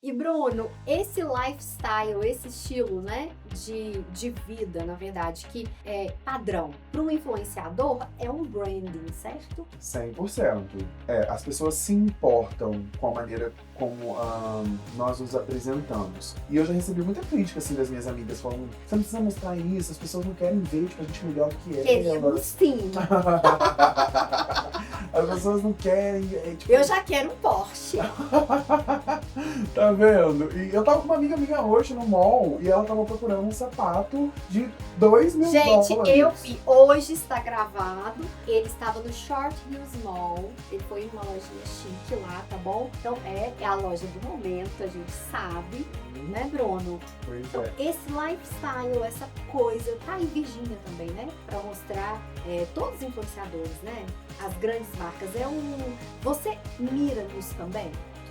E Bruno, esse lifestyle, esse estilo, né, de vida, na verdade, que é padrão para um influenciador, é um branding, certo? 100%. As pessoas se importam com a maneira como nós nos apresentamos. E eu já recebi muita crítica assim das minhas amigas falando: você não precisa mostrar isso, as pessoas não querem ver tipo, a gente melhor do que Queremos elas. sim. As pessoas não querem. Tipo, Eu já quero um Porsche. tá vendo? E eu tava com uma amiga minha hoje no mall e ela tava procurando um sapato de 2 mil Gente, eu dólares. vi, hoje está gravado, ele estava no Short Hills Mall, ele foi em uma lojinha chique lá, tá bom? Então é a loja do momento, a gente sabe, né, Bruno? Pois Então, é. esse lifestyle, essa coisa, tá em Virgínia também, né? Pra mostrar todos os influenciadores, né? As grandes marcas. Você mira nisso também?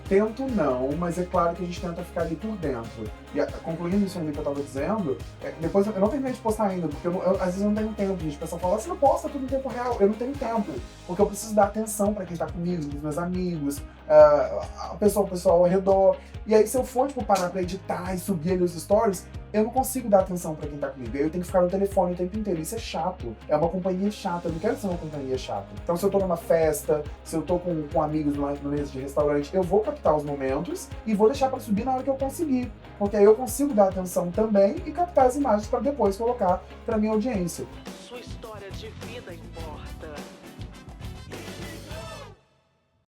Tento não, mas é claro que a gente tenta ficar ali por dentro. E concluindo isso ainda que eu tava dizendo, depois eu não terminei de postar ainda, porque às vezes eu não tenho tempo, gente. O pessoal fala, você não posta tudo em tempo real. Eu não tenho tempo, porque eu preciso dar atenção pra quem tá comigo, pros meus amigos, o pessoal ao redor. E aí se eu for, tipo, parar pra editar e subir ali os stories, eu não consigo dar atenção pra quem tá comigo. Eu tenho que ficar no telefone o tempo inteiro. Isso é chato. É uma companhia chata. Eu não quero ser uma companhia chata. Então, se eu tô numa festa, se eu tô com amigos numa mesa de restaurante, eu vou captar os momentos e vou deixar pra subir na hora que eu conseguir. Porque aí eu consigo dar atenção também e captar as imagens pra depois colocar pra minha audiência. Sua história de vida importa.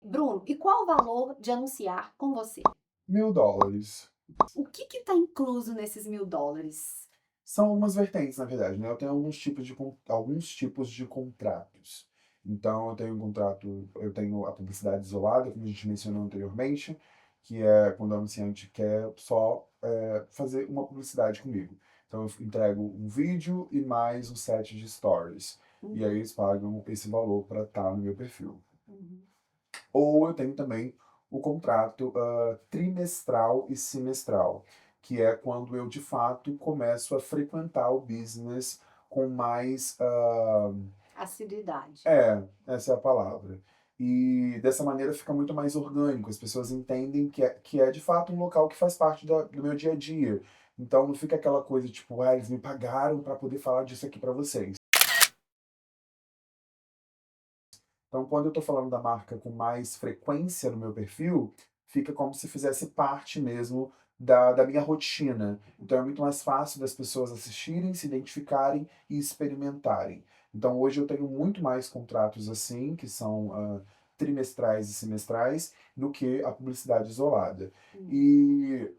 Bruno, e qual o valor de anunciar com você? $1.000. O que está incluso nesses $1.000? São umas vertentes, na verdade, né? Eu tenho alguns tipos de contratos. Então, eu tenho a publicidade isolada, como a gente mencionou anteriormente, que é quando o anunciante quer só fazer uma publicidade comigo. Então, eu entrego um vídeo e mais um set de stories. E aí eles pagam esse valor para estar no meu perfil. Uhum. Ou eu tenho também o contrato trimestral e semestral, que é quando eu de fato começo a frequentar o business com mais. Assiduidade. Essa é a palavra. E dessa maneira fica muito mais orgânico, as pessoas entendem que é de fato um local que faz parte do meu dia a dia. Então não fica aquela coisa tipo, eles me pagaram para poder falar disso aqui para vocês. Então, quando eu estou falando da marca com mais frequência no meu perfil, fica como se fizesse parte mesmo da minha rotina. Então, é muito mais fácil das pessoas assistirem, se identificarem e experimentarem. Então, hoje eu tenho muito mais contratos assim, que são trimestrais e semestrais, do que a publicidade isolada. E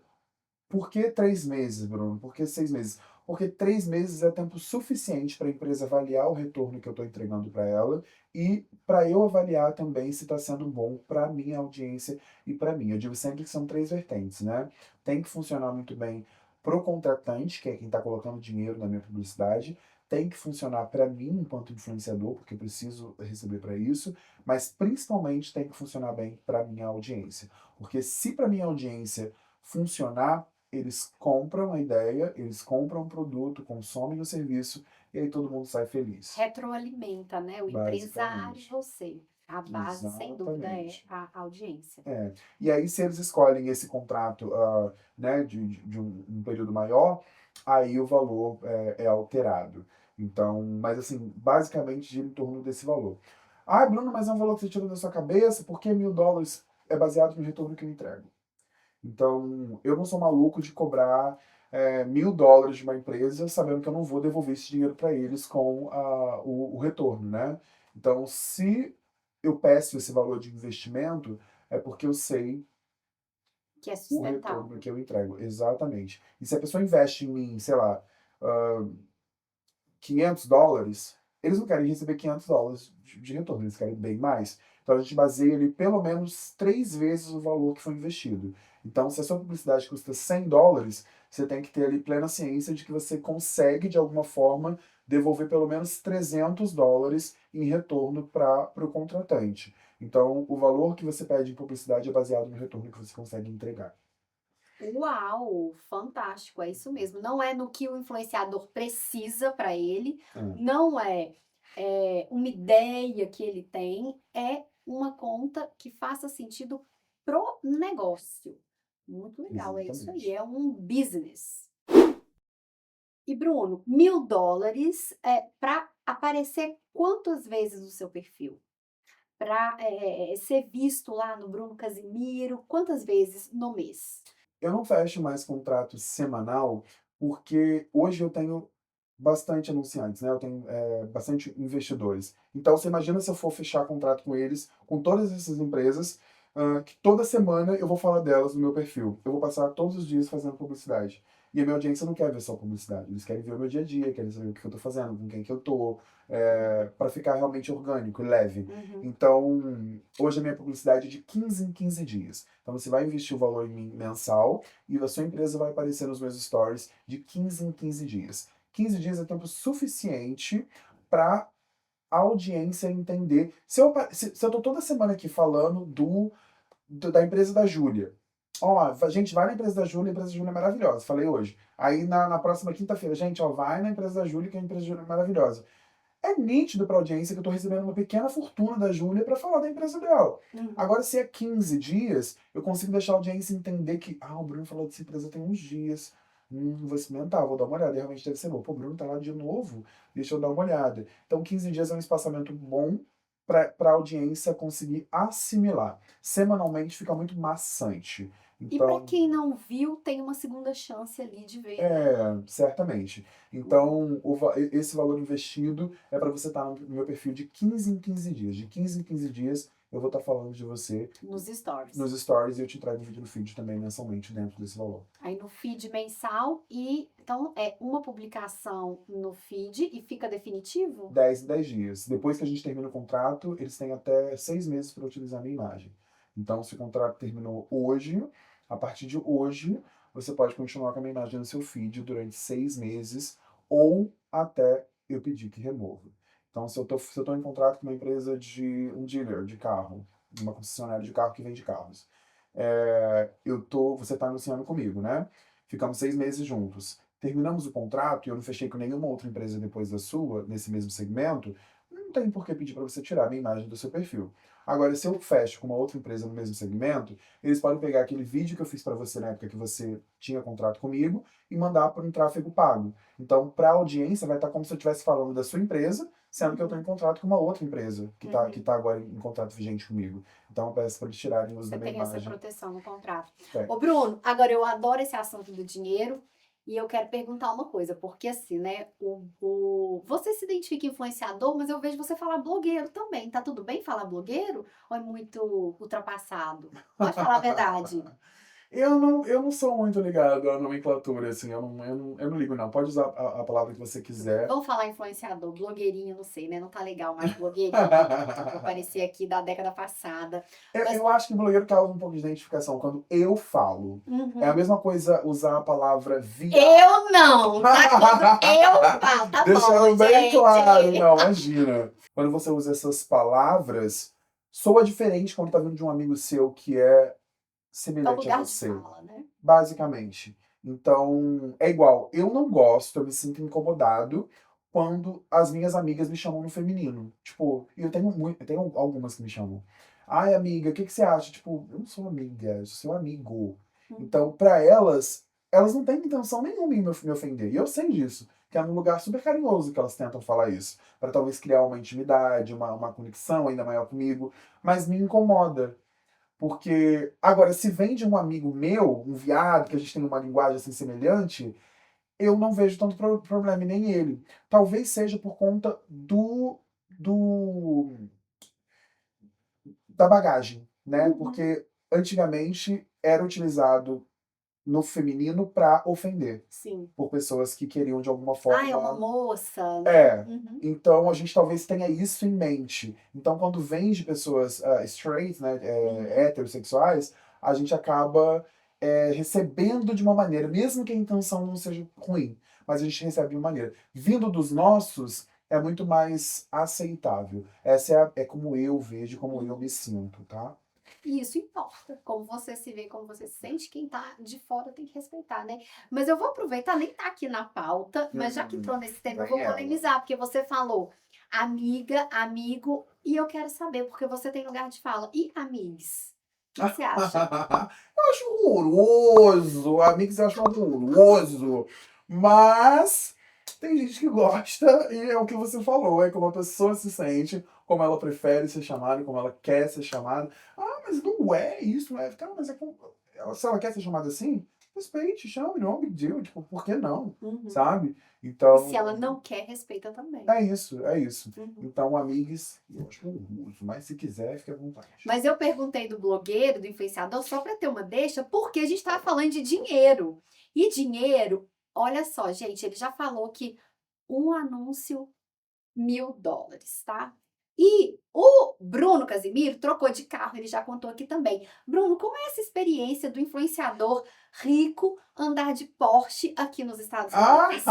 por que 3 meses, Bruno? Por que 6 meses? Porque 3 meses é tempo suficiente para a empresa avaliar o retorno que eu estou entregando para ela e para eu avaliar também se está sendo bom para a minha audiência e para mim. Eu digo sempre que são 3 vertentes, né? Tem que funcionar muito bem para o contratante, que é quem está colocando dinheiro na minha publicidade, tem que funcionar para mim enquanto influenciador, porque eu preciso receber para isso, mas principalmente tem que funcionar bem para a minha audiência. Porque se para minha audiência funcionar, eles compram a ideia, eles compram o produto, consomem o serviço e aí todo mundo sai feliz. Retroalimenta, né? O empresário e Basicamente. você. A base, sem dúvida, é Exatamente. a audiência. E aí, se eles escolhem esse contrato né, de um período maior, aí o valor é alterado. Então, mas assim, basicamente gira em torno desse valor. Ah, Bruno, mas é um valor que você tirou da sua cabeça, porque $1.000 é baseado no retorno que eu entrego. Então, eu não sou maluco de cobrar $1.000 de uma empresa sabendo que eu não vou devolver esse dinheiro para eles com o retorno, né? Então, se eu peço esse valor de investimento, é porque eu sei Que é o retorno sustentável. que eu entrego. Exatamente. E se a pessoa investe em mim, sei lá, ah, $500, eles não querem receber $500 de retorno, eles querem bem mais. Então a gente baseia ali pelo menos 3 vezes o valor que foi investido. Então, se a sua publicidade custa $100, você tem que ter ali plena ciência de que você consegue, de alguma forma, devolver pelo menos $300 em retorno para o contratante. Então, o valor que você pede em publicidade é baseado no retorno que você consegue entregar. Uau, fantástico, é isso mesmo. Não é no que o influenciador precisa para ele, É, não uma ideia que ele tem, é uma conta que faça sentido pro negócio. Muito legal, é isso Exatamente. aí, é um business. E Bruno, $1000 para aparecer quantas vezes no seu perfil? Para ser visto lá no Bruno Casimiro, quantas vezes no mês? Eu não fecho mais contrato semanal, porque hoje eu tenho bastante anunciantes, né? Eu tenho bastante investidores. Então, você imagina se eu for fechar contrato com eles, com todas essas empresas, que toda semana eu vou falar delas no meu perfil. Eu vou passar todos os dias fazendo publicidade. E a minha audiência não quer ver só publicidade, eles querem ver o meu dia a dia, querem saber o que eu tô fazendo, com quem que eu tô, para ficar realmente orgânico e leve. Uhum. Então, hoje a minha publicidade é de 15 em 15 dias. Então, você vai investir o valor em mim mensal e a sua empresa vai aparecer nos meus stories de 15 em 15 dias. 15 dias é tempo suficiente para a audiência entender. Se eu tô toda semana aqui falando da empresa da Júlia. Ó, gente, vai na empresa da Júlia, a empresa da Júlia é maravilhosa. Falei hoje. Aí na próxima quinta-feira, gente, ó, vai na empresa da Júlia, que a empresa da Júlia é maravilhosa. É nítido para a audiência que eu tô recebendo uma pequena fortuna da Júlia para falar da empresa dela. Uhum. Agora, se é 15 dias, eu consigo deixar a audiência entender que, o Bruno falou dessa empresa tem uns dias. Vou experimentar, vou dar uma olhada. E realmente deve ser bom. Pô, o Bruno tá lá de novo, deixa eu dar uma olhada. Então, 15 dias é um espaçamento bom para a audiência conseguir assimilar. Semanalmente fica muito maçante. E para Então, quem não viu, tem uma segunda chance ali de ver, né? certamente. Então, esse valor investido é para você estar no meu perfil de 15 em 15 dias. De 15 em 15 dias, eu vou estar falando de você Nos stories. nos stories e eu te entrego um vídeo no feed também mensalmente dentro desse valor. Aí no feed mensal e então é uma publicação no feed e fica definitivo? 10 em 10 dias. Depois que a gente termina o contrato, eles têm até 6 meses para utilizar a minha imagem. Então, se o contrato terminou hoje, a partir de hoje, você pode continuar com a minha imagem no seu feed durante 6 meses ou até eu pedir que remova. Então, se eu tô em contrato com uma empresa de um dealer de carro, uma concessionária de carro que vende carros, você está anunciando comigo, né? Ficamos 6 meses juntos. Terminamos o contrato e eu não fechei com nenhuma outra empresa depois da sua, nesse mesmo segmento, não tem por que pedir para você tirar a minha imagem do seu perfil. Agora, se eu fecho com uma outra empresa no mesmo segmento, eles podem pegar aquele vídeo que eu fiz para você na época que você tinha contrato comigo e mandar para um tráfego pago. Então, para a audiência, vai estar como se eu estivesse falando da sua empresa, sendo que eu estou em contrato com uma outra empresa que tá agora em contrato vigente comigo. Então, eu peço para eles tirarem o uso Você da minha tem essa imagem. proteção no contrato. É. Ô Bruno, agora eu adoro esse assunto do dinheiro e eu quero perguntar uma coisa, porque assim, né, você se identifica influenciador, mas eu vejo você falar blogueiro também. Tá tudo bem falar blogueiro ou é muito ultrapassado? Pode falar a verdade. Eu não sou muito ligado à nomenclatura, assim, eu não ligo, não. Pode usar a palavra que você quiser. Vamos falar influenciador, blogueirinho, não sei, né? Não tá legal mais blogueirinho. Vou aparecer aqui da década passada. Mas- Eu acho que blogueiro causa um pouco de identificação quando eu falo. Uhum. É a mesma coisa usar a palavra viado. Eu não, tá? Quando eu falo, tá Deixando bom, bem gente. claro, não, imagina. Quando você usa essas palavras, soa diferente quando tá vindo de um amigo seu que é É o semelhante a lugar de você. fala, né? Basicamente. Então, é igual. Eu não gosto, eu me sinto incomodado quando as minhas amigas me chamam no feminino. Tipo, eu tenho algumas que me chamam. Ai, amiga, o que você acha? Tipo, eu não sou amiga, eu sou seu amigo. Então, pra elas não têm intenção nenhuma em me ofender. E eu sei disso. Que é num lugar super carinhoso que elas tentam falar isso. Pra talvez criar uma intimidade, uma conexão ainda maior comigo. Mas me incomoda. Porque, agora, se vem de um amigo meu, um viado, que a gente tem uma linguagem assim semelhante, eu não vejo tanto problema, e nem ele. Talvez seja por conta do da bagagem, né? Uhum. Porque antigamente era utilizado no feminino pra ofender. Sim. Por pessoas que queriam de alguma forma. Ah, é uma moça, né? Uhum. Então a gente talvez tenha isso em mente. Então quando vem de pessoas straight, né, heterossexuais, a gente acaba recebendo de uma maneira, mesmo que a intenção não seja ruim, mas a gente recebe de uma maneira. Vindo dos nossos, é muito mais aceitável. Essa é como eu vejo, como eu me sinto, tá? E isso importa. Como você se vê, como você se sente, quem tá de fora tem que respeitar, né? Mas eu vou aproveitar, nem tá aqui na pauta, mas já que entrou nesse tema, eu vou Vem ela. polemizar, porque você falou amiga, amigo, e eu quero saber, porque você tem lugar de fala. E amigos? que você acha? Eu acho horroroso. Amigos acham horroroso. Mas tem gente que gosta e é o que você falou. É como a pessoa se sente, como ela prefere ser chamada, como ela quer ser chamada. Ah, mas não é isso, não é. Cara, mas é como... Se ela quer ser chamada assim, respeite, chame, não é um big deal. Tipo, por que não? Uhum. Sabe? E Então. se ela não quer, respeita também. É isso, é isso. Uhum. Então, amigos, eu acho horroroso, mas se quiser, fique à vontade. Mas eu perguntei do blogueiro, do influenciador, só para ter uma deixa, porque a gente estava falando de dinheiro. E dinheiro, olha só, gente, ele já falou que um anúncio, $1.000, tá? E o Bruno Casimiro trocou de carro, ele já contou aqui também. Bruno, como é essa experiência do influenciador rico andar de Porsche aqui nos Estados Unidos?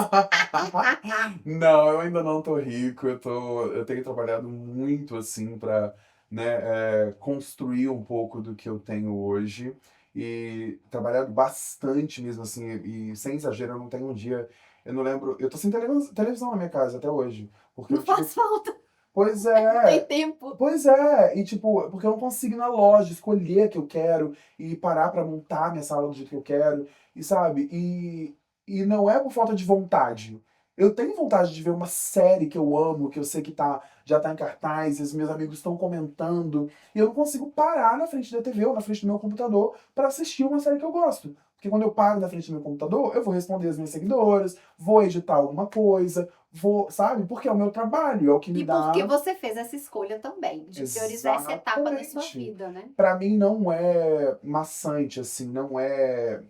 Não, eu ainda não tô rico, eu tenho trabalhado muito assim para, né, construir um pouco do que eu tenho hoje e trabalhado bastante mesmo assim, e sem exagero, eu não tenho um dia, eu não lembro, eu tô sem televisão na minha casa até hoje, porque Não eu tive faz falta, Pois não tem é, tempo. pois é, e tipo, porque eu não consigo ir na loja escolher o que eu quero e parar pra montar minha sala do jeito que eu quero, e sabe? E não é por falta de vontade. Eu tenho vontade de ver uma série que eu amo, que eu sei que já tá em cartaz, e os meus amigos estão comentando, e eu não consigo parar na frente da TV ou na frente do meu computador pra assistir uma série que eu gosto. Porque quando eu paro na frente do meu computador, eu vou responder as minhas seguidoras, vou editar alguma coisa, vou, sabe? Porque é o meu trabalho, é o que me E porque dá. você fez essa escolha também, de priorizar essa etapa da sua Exatamente. vida, né? Pra mim não é maçante, assim, não é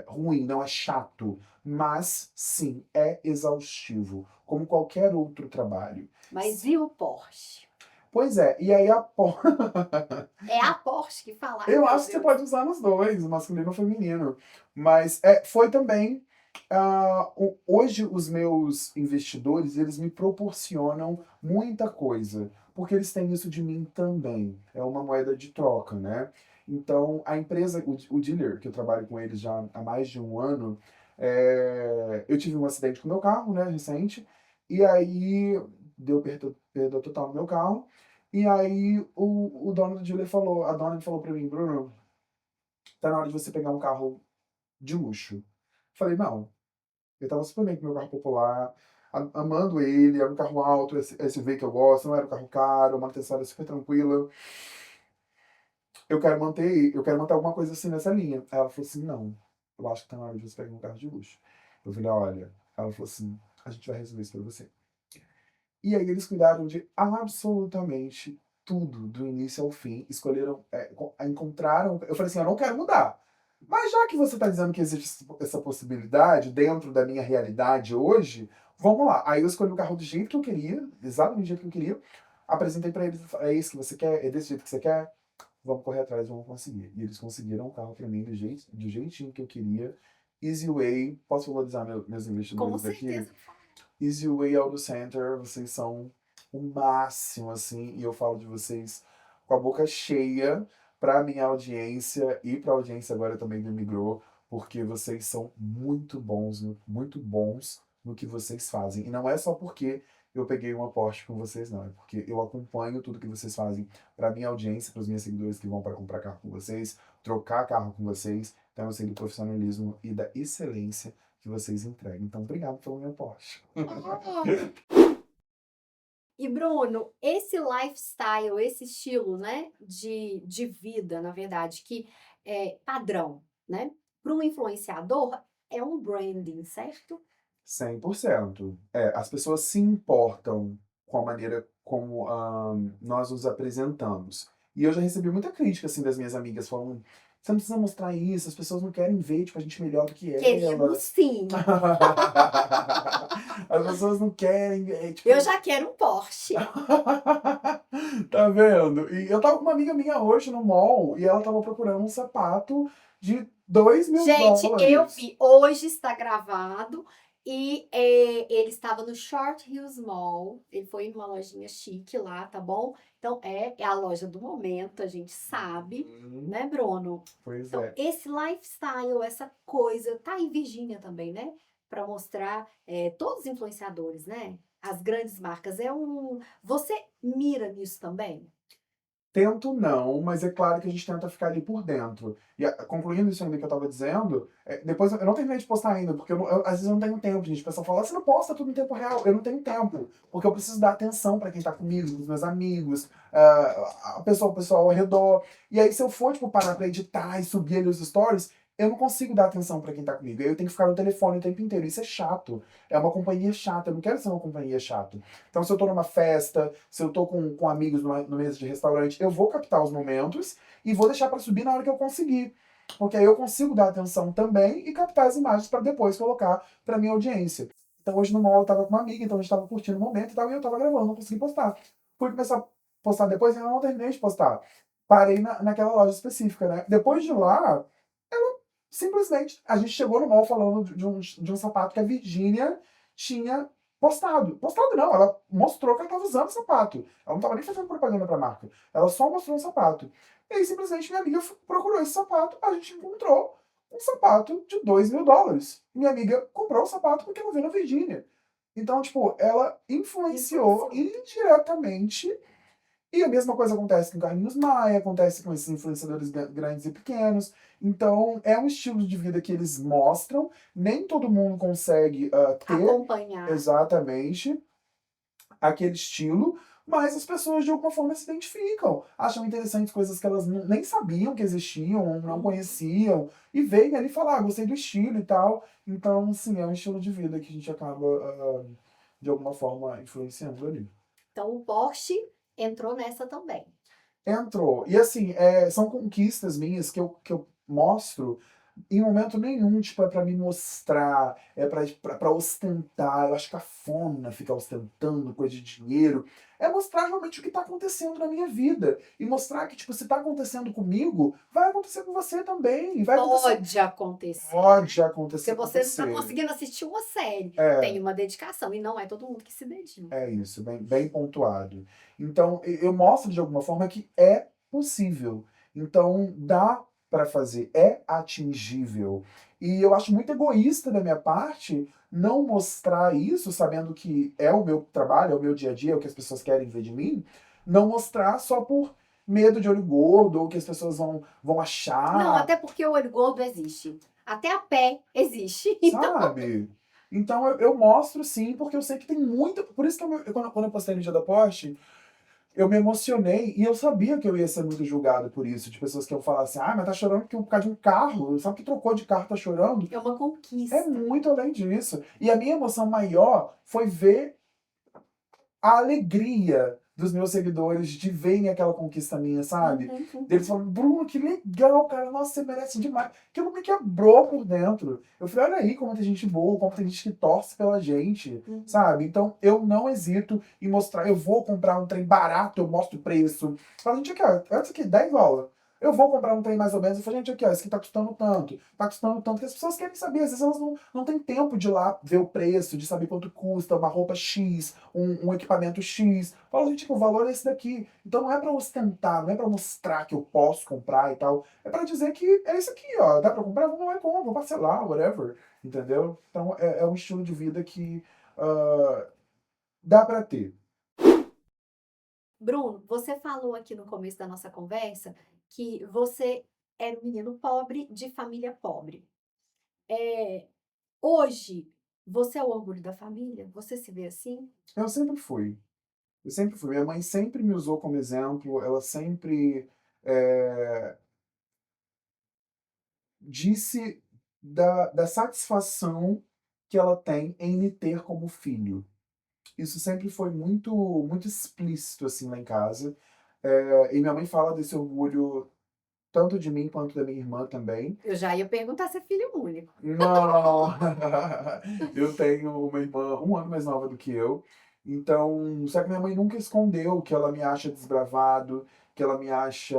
ruim, não é chato, mas sim, é exaustivo, como qualquer outro trabalho. Mas e o Porsche? Pois é, e aí É a Porsche que fala, ai eu meu acho que você Deus. pode usar nos dois, masculino ou feminino. Mas foi também. Hoje, os meus investidores, eles me proporcionam muita coisa. Porque eles têm isso de mim também. É uma moeda de troca, né? Então, a empresa, o dealer, que eu trabalho com eles já há mais de um ano, eu tive um acidente com o meu carro, né, recente. E aí, deu perda total no meu carro. E aí o dono do dealer falou, a dona falou pra mim, Bruno, tá na hora de você pegar um carro de luxo. Falei, não, eu tava super bem com o meu carro popular, amando ele, era um carro alto, SUV que eu gosto, não era um carro caro, a manutenção era super tranquila. Eu quero manter alguma coisa assim nessa linha. Aí ela falou assim, não, eu acho que tá na hora de você pegar um carro de luxo. Eu falei, olha, ela falou assim, a gente vai resolver isso pra você. E aí eles cuidaram de absolutamente tudo, do início ao fim. Escolheram, encontraram. Eu falei assim: eu não quero mudar. Mas já que você está dizendo que existe essa possibilidade dentro da minha realidade hoje, vamos lá. Aí eu escolhi o carro do jeito que eu queria, exatamente do jeito que eu queria. Apresentei para eles: é isso que você quer? É desse jeito que você quer? Vamos correr atrás, vamos conseguir. E eles conseguiram o carro para mim do jeitinho que eu queria. Easy Way, posso valorizar meus Com investidores aqui? certeza. Easy Way Auto Center, vocês são o máximo, assim, e eu falo de vocês com a boca cheia para minha audiência e para a audiência agora também do Migrou, porque vocês são muito bons no que vocês fazem. E não é só porque eu peguei uma Porsche com vocês, não. É porque eu acompanho tudo que vocês fazem para minha audiência, para os meus seguidores que vão para comprar carro com vocês, trocar carro com vocês. Então eu sei do profissionalismo e da excelência que vocês entregam. Então, obrigado pelo meu Porsche. E Bruno, esse lifestyle, esse estilo, né, de vida, na verdade, que é padrão, né, para um influenciador é um branding, certo? 100%. As pessoas se importam com a maneira como nós nos apresentamos. E eu já recebi muita crítica assim das minhas amigas falando, você não precisa mostrar isso, as pessoas não querem ver tipo, a gente melhor do que Queríamos elas. sim. As pessoas não querem. Tipo... Eu já quero um Porsche. Tá vendo? E eu tava com uma amiga minha hoje no mall e ela tava procurando um sapato de $2.000. Gente, eu vi, hoje está gravado e ele estava no Short Hills Mall, ele foi numa lojinha chique lá, tá bom? Então é a loja do momento, a gente sabe, né, Bruno? Pois Então é. esse lifestyle, essa coisa, tá em Virgínia também, né? Para mostrar todos os influenciadores, né? As grandes marcas, você mira nisso também? Tento não, mas é claro que a gente tenta ficar ali por dentro. E concluindo isso ainda que eu tava dizendo, depois eu não terminei de postar ainda, porque às vezes eu não tenho tempo, gente. O pessoal fala, você não posta tudo em tempo real. Eu não tenho tempo, porque eu preciso dar atenção pra quem tá comigo, os meus amigos, o pessoal ao redor. E aí, se eu for, tipo, parar pra editar e subir ali os stories, eu não consigo dar atenção pra quem tá comigo. Aí eu tenho que ficar no telefone o tempo inteiro. Isso é chato. É uma companhia chata. Eu não quero ser uma companhia chata. Então, se eu tô numa festa, se eu tô com amigos no mesa de restaurante, eu vou captar os momentos e vou deixar pra subir na hora que eu conseguir. Porque aí eu consigo dar atenção também e captar as imagens pra depois colocar pra minha audiência. Então, hoje no mall eu tava com uma amiga, então a gente tava curtindo o momento e tal, e eu tava gravando, não consegui postar. Fui começar a postar depois e eu não terminei de postar. Parei naquela loja específica, né? Depois de lá, simplesmente, a gente chegou no mall falando de um sapato que a Virgínia tinha postado. Postado não, ela mostrou que ela estava usando o sapato. Ela não estava nem fazendo propaganda para a marca. Ela só mostrou um sapato. E aí, simplesmente, minha amiga procurou esse sapato, a gente encontrou um sapato de $2.000. Minha amiga comprou o sapato porque ela viu na Virgínia. Então, tipo, ela influenciou indiretamente e a mesma coisa acontece com Carlinhos Maia, acontece com esses influenciadores grandes e pequenos. Então, é um estilo de vida que eles mostram, nem todo mundo consegue ter Acompanhar. exatamente aquele estilo, mas as pessoas de alguma forma se identificam, acham interessantes coisas que elas nem sabiam que existiam, não conheciam, e veem ali falar, gostei do estilo e tal. Então, sim, é um estilo de vida que a gente acaba, de alguma forma, influenciando ali. Então o Porsche entrou nessa também. Entrou. E assim, são conquistas minhas que eu mostro em momento nenhum, tipo, é pra me mostrar, é pra ostentar. Eu acho cafona ficar ostentando coisa de dinheiro. É mostrar realmente o que tá acontecendo na minha vida. E mostrar que, tipo, se tá acontecendo comigo, vai acontecer com você também. Vai acontecer. Pode acontecer. Pode acontecer Porque com você não tá você. conseguindo assistir uma série. É. Tem uma dedicação. E não é todo mundo que se dedica. É isso, bem pontuado. Então, eu mostro de alguma forma que é possível. Então, dá para fazer, é atingível. E eu acho muito egoísta da minha parte não mostrar isso, sabendo que é o meu trabalho, é o meu dia a dia, é o que as pessoas querem ver de mim, não mostrar só por medo de olho gordo, ou que as pessoas vão achar. Não, até porque o olho gordo existe. Até a pé existe. Então, Sabe? Então eu mostro sim, porque eu sei que tem muita. Por isso que quando eu postei no dia da Porsche, eu me emocionei e eu sabia que eu ia ser muito julgado por isso. De pessoas que iam falar assim, mas tá chorando por causa de um carro. Sabe que trocou de carro, tá chorando? é uma É conquista. muito além disso. E a minha emoção maior foi ver a alegria dos meus seguidores de verem aquela conquista minha, sabe? Eles falam, Bruno, que legal, cara, nossa, você merece demais. Aquilo me quebrou por dentro. Eu falei, olha aí como tem gente boa, como tem gente que torce pela gente, sabe? Então, eu não hesito em mostrar, eu vou comprar um trem barato, eu mostro o preço. Fala, gente, aqui, ó, olha isso aqui, $10. Eu vou comprar um trem mais ou menos, eu falo, gente, aqui, ó, esse aqui tá custando tanto, porque as pessoas querem saber, às vezes elas não têm tempo de ir lá ver o preço, de saber quanto custa uma roupa X, um equipamento X. Fala, gente, o valor é esse daqui. Então não é pra ostentar, não é pra mostrar que eu posso comprar e tal. É pra dizer que é isso aqui, ó. Dá pra comprar? Vamos lá e compra, vou parcelar, whatever. Entendeu? Então é um estilo de vida que dá pra ter. Bruno, você falou aqui no começo da nossa conversa que você era um menino pobre de família pobre. Hoje, você é o orgulho da família? Você se vê assim? Eu sempre fui. Eu sempre fui. Minha mãe sempre me usou como exemplo, ela sempre disse da satisfação que ela tem em me ter como filho. Isso sempre foi muito, muito explícito, assim, lá em casa. E minha mãe fala desse orgulho tanto de mim quanto da minha irmã também. Eu já ia perguntar se é filho único. Não! Eu tenho uma irmã 1 ano mais nova do que eu. Então, só que minha mãe nunca escondeu que ela me acha desbravado, que ela me acha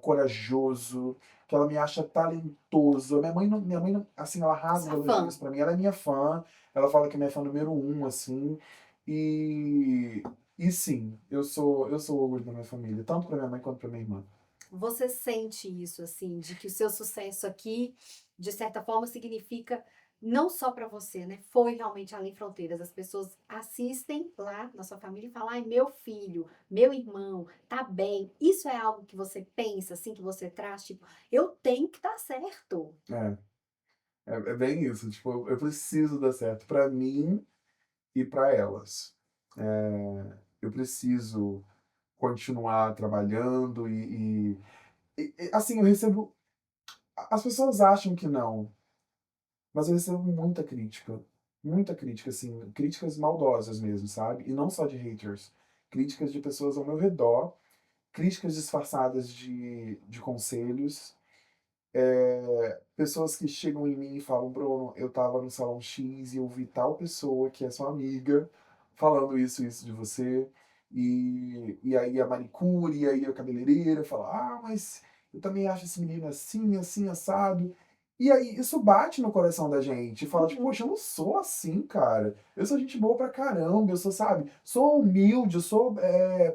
corajoso, que ela me acha talentoso. Minha mãe não, assim, ela rasga Sua fã. elogios pra mim. Ela é minha fã. Ela fala que é minha fã número 1, assim. E, e sim, eu sou o orgulho da minha família, tanto pra minha mãe quanto pra minha irmã. Você sente isso, assim, de que o seu sucesso aqui, de certa forma, significa não só para você, né? Foi realmente além fronteiras. As pessoas assistem lá na sua família e falam: ai, meu filho, meu irmão, tá bem. Isso é algo que você pensa, assim, que você traz, tipo, eu tenho que dar certo. É, é bem isso. Tipo, eu preciso dar certo pra mim e pra elas. Eu preciso continuar trabalhando assim, eu recebo. As pessoas acham que não, mas eu recebo muita crítica. Muita crítica, assim, críticas maldosas mesmo, sabe? E não só de haters. Críticas de pessoas ao meu redor, críticas disfarçadas de conselhos. Pessoas que chegam em mim e falam: Bruno, eu tava no salão X e eu vi tal pessoa que é sua amiga falando isso de você. E aí a manicure, e aí a cabeleireira fala: ah, mas eu também acho esse menino assim, assim, assado. E aí isso bate no coração da gente. E fala, tipo, Uhum. poxa, eu não sou assim, cara. Eu sou gente boa pra caramba, eu sou, sabe? Sou humilde, eu sou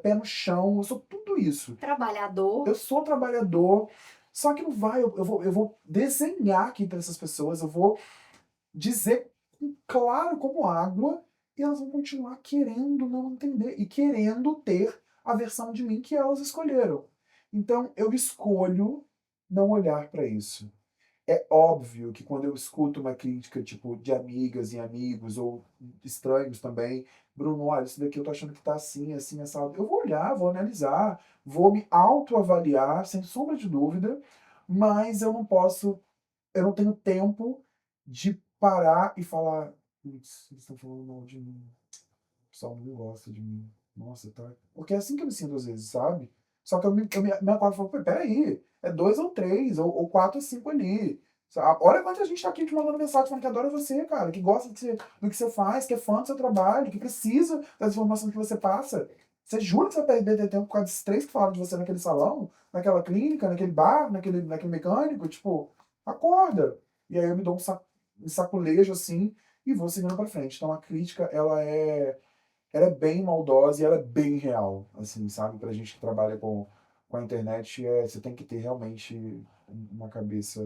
pé no chão, eu sou tudo isso. Eu Trabalhador. sou trabalhador, só que não vai, eu vou desenhar aqui para essas pessoas, eu vou dizer claro como água, e elas vão continuar querendo não entender e querendo ter a versão de mim que elas escolheram. Então eu escolho não olhar para isso. É óbvio que quando eu escuto uma crítica, tipo, de amigas e amigos, ou estranhos também, Bruno, olha, isso daqui eu tô achando que tá assim, assim, assado. Eu vou olhar, vou analisar, vou me autoavaliar, sem sombra de dúvida, mas eu não posso, eu não tenho tempo de parar e falar, putz, eles estão falando mal de mim, o pessoal não gosta de mim. Nossa, tá. Porque é assim que eu me sinto às vezes, sabe? Só que eu me acordo e falo: "Pô, peraí, é dois ou três, ou quatro ou cinco ali. Olha quanta gente tá aqui te mandando mensagem falando que adora você, cara, que gosta do que você faz, que é fã do seu trabalho, que precisa das informações que você passa. Você jura que você vai perder tempo por causa desses três que falaram de você naquele salão, naquela clínica, naquele bar, naquele mecânico? Tipo, acorda." E aí eu me dou um saculejo assim e vou seguindo pra frente. Então a crítica, ela é bem maldosa e ela é bem real, assim, sabe? Pra gente que trabalha com a internet, você tem que ter realmente uma cabeça.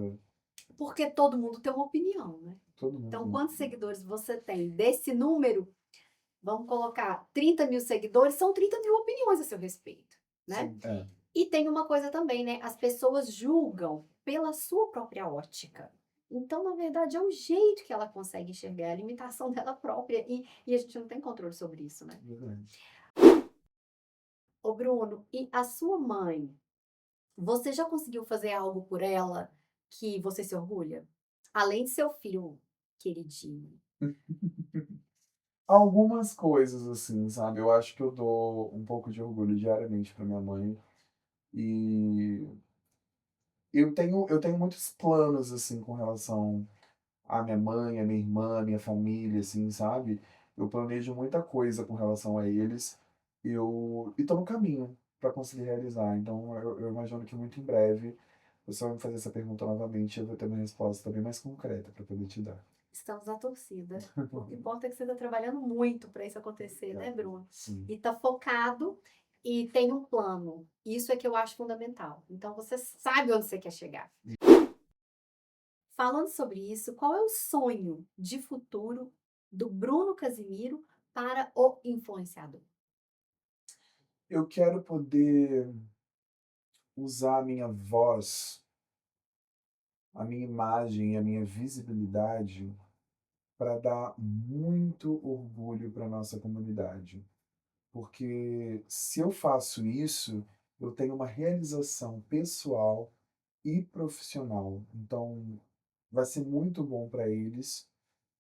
Porque todo mundo tem uma opinião, né? Todo mundo Então, tem. quantos seguidores você tem? Desse número, vamos colocar 30 mil seguidores, são 30 mil opiniões a seu respeito, né? Sim, é. E tem uma coisa também, né? As pessoas julgam pela sua própria ótica. Então, na verdade, é o jeito que ela consegue enxergar, é a limitação dela própria. E a gente não tem controle sobre isso, né? Verdade. Ô, Bruno, e a sua mãe? Você já conseguiu fazer algo por ela que você se orgulha? Além de seu filho queridinho. Algumas coisas, assim, sabe? Eu acho que eu dou um pouco de orgulho diariamente pra minha mãe. E eu tenho muitos planos, assim, com relação à minha mãe, à minha irmã, à minha família, assim, sabe? Eu planejo muita coisa com relação a eles. E tô no caminho para conseguir realizar. Então, eu imagino que muito em breve você vai me fazer essa pergunta novamente e eu vou ter uma resposta bem mais concreta para poder te dar. Estamos na torcida. O que importa é que você está trabalhando muito para isso acontecer, né, Bruno? Sim. E está focado e tem um plano. Isso é que eu acho fundamental. Então você sabe onde você quer chegar. Falando sobre isso, qual é o sonho de futuro do Bruno Casimiro para o influenciador? Eu quero poder usar a minha voz, a minha imagem e a minha visibilidade para dar muito orgulho para nossa comunidade. Porque se eu faço isso, eu tenho uma realização pessoal e profissional. Então, vai ser muito bom para eles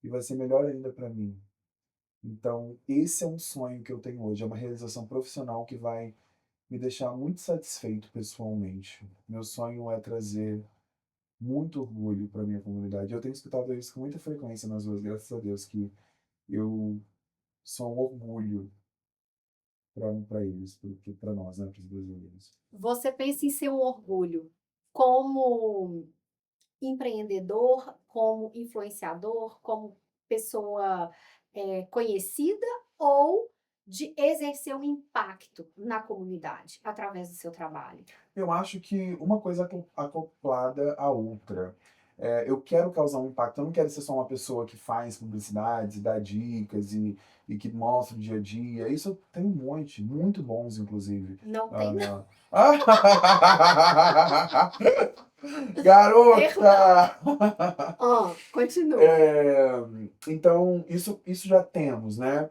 e vai ser melhor ainda para mim. Então, esse é um sonho que eu tenho hoje, é uma realização profissional que vai me deixar muito satisfeito pessoalmente. Meu sonho é trazer muito orgulho para minha comunidade. Eu tenho escutado isso com muita frequência nas ruas, graças a Deus, que eu sou um orgulho para eles, para nós, né, para os brasileiros. Você pensa em ser um orgulho como empreendedor, como influenciador, como pessoa conhecida ou de exercer um impacto na comunidade através do seu trabalho? Eu acho que uma coisa acoplada à outra. eu quero causar um impacto. Eu não quero ser só uma pessoa que faz publicidades, dá dicas e que mostra o dia a dia. Isso eu tenho um monte, muito bons, inclusive. Não tem, não. Perdão. Garota! Continua. É, então, isso já temos, né?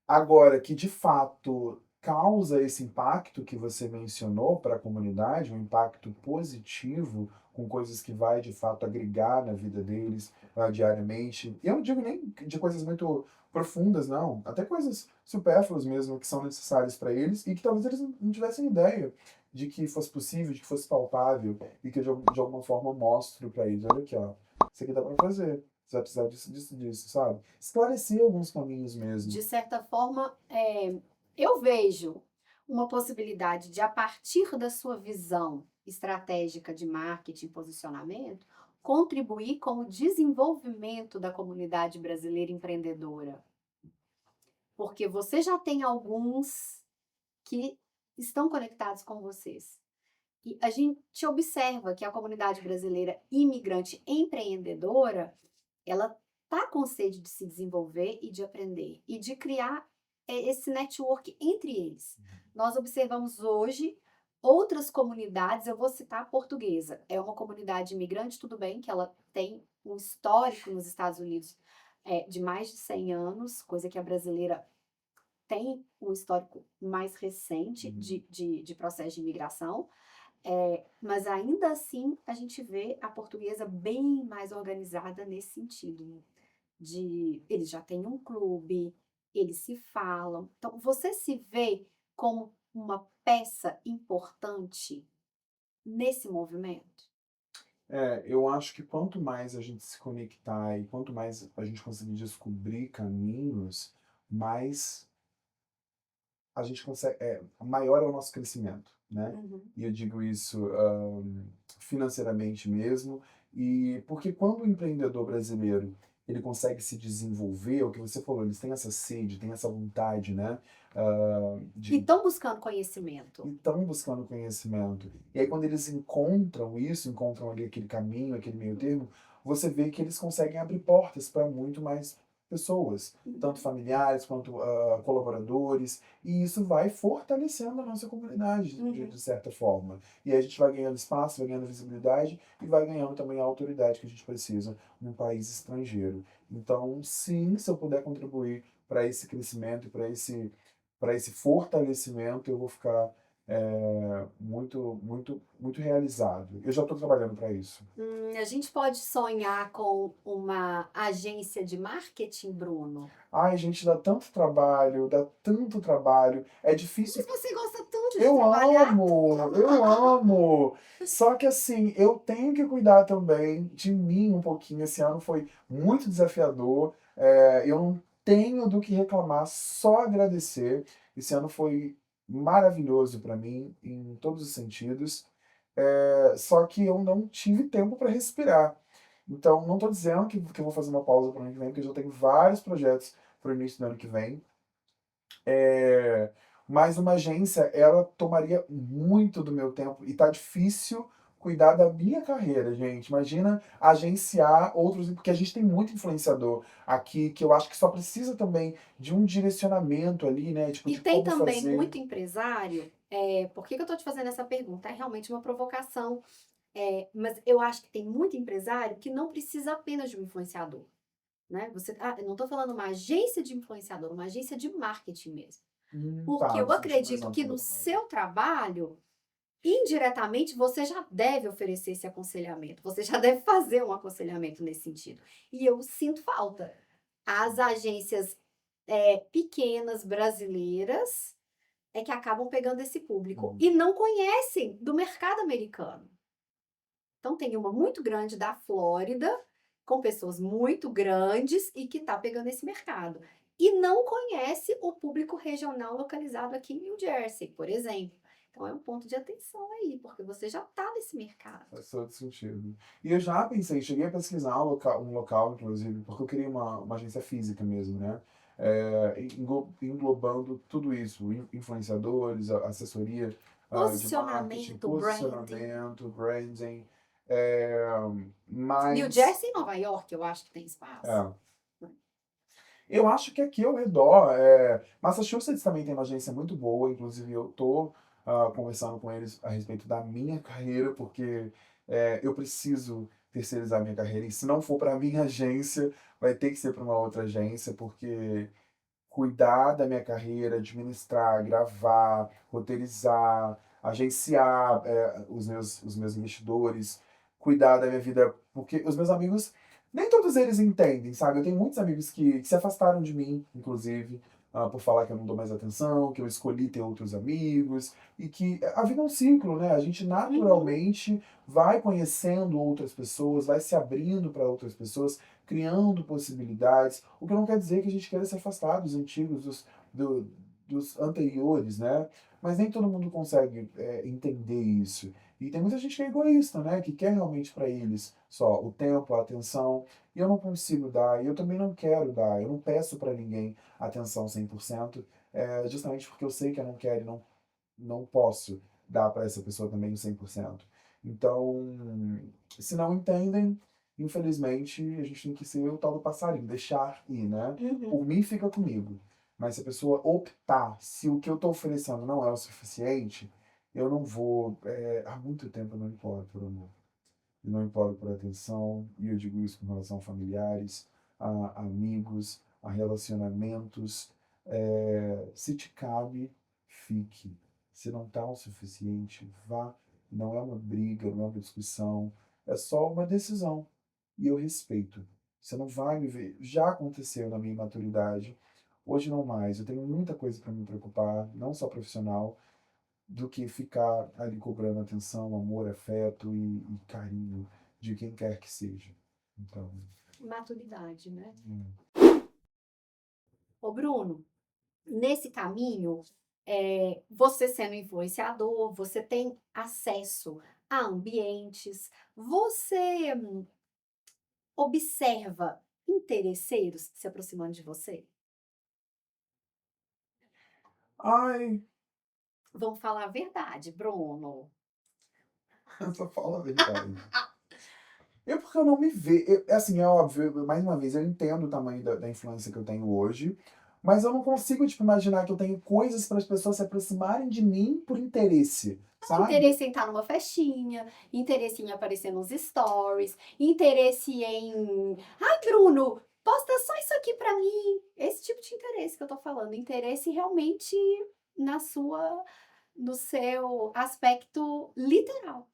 Agora, que de fato causa esse impacto que você mencionou para a comunidade, um impacto positivo, com coisas que vai de fato agregar na vida deles diariamente. E eu não digo nem de coisas muito profundas, não. Até coisas supérfluas mesmo, que são necessárias para eles e que talvez eles não tivessem ideia de que fosse possível, de que fosse palpável e que eu de alguma forma mostro para eles. Olha aqui, ó. Isso aqui dá para fazer. Você vai precisar disso, disso, disso, sabe? Esclarecer alguns caminhos mesmo. De certa forma, eu vejo uma possibilidade de, a partir da sua visão estratégica de marketing e posicionamento, contribuir com o desenvolvimento da comunidade brasileira empreendedora. Porque você já tem alguns que estão conectados com vocês. E a gente observa que a comunidade brasileira imigrante empreendedora, ela está com sede de se desenvolver e de aprender e de criar esse network entre eles. Nós observamos hoje outras comunidades, eu vou citar a portuguesa. É uma comunidade imigrante, tudo bem que ela tem um histórico nos Estados Unidos de mais de 100 anos, coisa que a brasileira tem um histórico mais recente de processo de imigração. Mas ainda assim a gente vê a portuguesa bem mais organizada nesse sentido, eles já têm um clube, eles se falam. Então, você se vê como uma peça importante nesse movimento? Eu acho que quanto mais a gente se conectar e quanto mais a gente conseguir descobrir caminhos, mais a gente consegue, maior é o nosso crescimento, né? Uhum. E eu digo isso financeiramente mesmo, e porque quando o empreendedor brasileiro ele consegue se desenvolver, o que você falou, eles têm essa sede, têm essa vontade, né? E estão buscando conhecimento. Estão buscando conhecimento. E aí quando eles encontram isso, encontram ali aquele caminho, aquele meio termo, você vê que eles conseguem abrir portas para muito mais pessoas, tanto familiares quanto colaboradores, e isso vai fortalecendo a nossa comunidade, de certa forma. E aí a gente vai ganhando espaço, vai ganhando visibilidade e vai ganhando também a autoridade que a gente precisa num país estrangeiro. Então, sim, se eu puder contribuir para esse crescimento, para esse fortalecimento, eu vou ficar muito, muito, muito realizado. Eu já estou trabalhando para isso. A gente pode sonhar com uma agência de marketing, Bruno? Ai, gente, dá tanto trabalho, dá tanto trabalho. É difícil. Mas você gosta tanto de Eu trabalhar. eu amo. Só que assim, eu tenho que cuidar também de mim um pouquinho. Esse ano foi muito desafiador. Eu não tenho do que reclamar, só agradecer. Esse ano foi maravilhoso para mim, em todos os sentidos. Só que eu não tive tempo para respirar. Então, não estou dizendo que eu vou fazer uma pausa para o ano que vem, porque eu já tenho vários projetos para o início do ano que vem. Mas uma agência, ela tomaria muito do meu tempo e tá difícil cuidar da minha carreira, gente. Imagina agenciar outros, porque a gente tem muito influenciador aqui, que eu acho que só precisa também de um direcionamento ali, né? Tipo, E de tem como também fazer. muito empresário. Por que eu estou te fazendo essa pergunta? É realmente uma provocação. Mas eu acho que tem muito empresário que não precisa apenas de um influenciador. Né? Eu não estou falando uma agência de influenciador, uma agência de marketing mesmo. Porque eu Você me chama acredito que no exemplo. seu trabalho, indiretamente, você já deve oferecer esse aconselhamento. Você já deve fazer um aconselhamento nesse sentido. E eu sinto falta. As agências pequenas brasileiras que acabam pegando esse público e não conhecem do mercado americano. Então tem uma muito grande da Flórida, com pessoas muito grandes e que está pegando esse mercado. E não conhece o público regional localizado aqui em New Jersey, por exemplo. Então é um ponto de atenção aí, porque você já está nesse mercado. Faz todo sentido. E eu já pensei, cheguei a pesquisar um local, inclusive, porque eu queria uma agência física mesmo, né? Englobando tudo isso, influenciadores, assessoria de marketing, Posicionamento, branding. posicionamento, branding. Mas New Jersey e Nova York, eu acho que tem espaço. é, eu acho que aqui ao redor, Massachusetts também tem uma agência muito boa, inclusive eu tô conversando com eles a respeito da minha carreira, porque eu preciso terceirizar minha carreira, e se não for para a minha agência, vai ter que ser para uma outra agência, porque cuidar da minha carreira, administrar, gravar, roteirizar, agenciar os meus investidores, cuidar da minha vida, porque os meus amigos, nem todos eles entendem, sabe? Eu tenho muitos amigos que se afastaram de mim, inclusive, por falar que eu não dou mais atenção, que eu escolhi ter outros amigos, e que a vida é um ciclo, né? A gente naturalmente vai conhecendo outras pessoas, vai se abrindo para outras pessoas, criando possibilidades, o que não quer dizer que a gente queira se afastar dos antigos, dos anteriores, né? Mas nem todo mundo consegue entender isso. E tem muita gente que é egoísta, né? Que quer realmente para eles só o tempo, a atenção. E eu não consigo dar, e eu também não quero dar. Eu não peço para ninguém atenção 100%, justamente porque eu sei que eu não quero e não posso dar para essa pessoa também o 100%. Então, se não entendem, infelizmente, a gente tem que ser o tal do passarinho, deixar ir, né? Por mim, fica comigo. Mas se a pessoa optar, se o que eu estou oferecendo não é o suficiente, eu não vou. Há muito tempo eu não imploro por amor. Eu não imploro por atenção, e eu digo isso com relação a familiares, a amigos, a relacionamentos. Se te cabe, fique. Se não está o suficiente, vá. Não é uma briga, não é uma discussão, é só uma decisão. E eu respeito. Você não vai me ver. Já aconteceu na minha maturidade. Hoje não mais. Eu tenho muita coisa para me preocupar, não só profissional, do que ficar ali cobrando atenção, amor, afeto e carinho de quem quer que seja. Então, Maturidade, né? hum. Ô, Bruno, nesse caminho, você sendo influenciador, você tem acesso a ambientes, você observa interesseiros se aproximando de você? Ai, Vamos falar a verdade, Bruno. eu só falo a verdade. Porque eu não me vejo. Assim, é óbvio, mais uma vez, eu entendo o tamanho da influência que eu tenho hoje, mas eu não consigo, tipo, imaginar que eu tenho coisas para as pessoas se aproximarem de mim por interesse, sabe? Interesse em estar numa festinha, interesse em aparecer nos stories, interesse em. Ai, Bruno, posta só isso aqui pra mim. Esse tipo de interesse que eu tô falando. Interesse realmente na sua, no seu aspecto literal.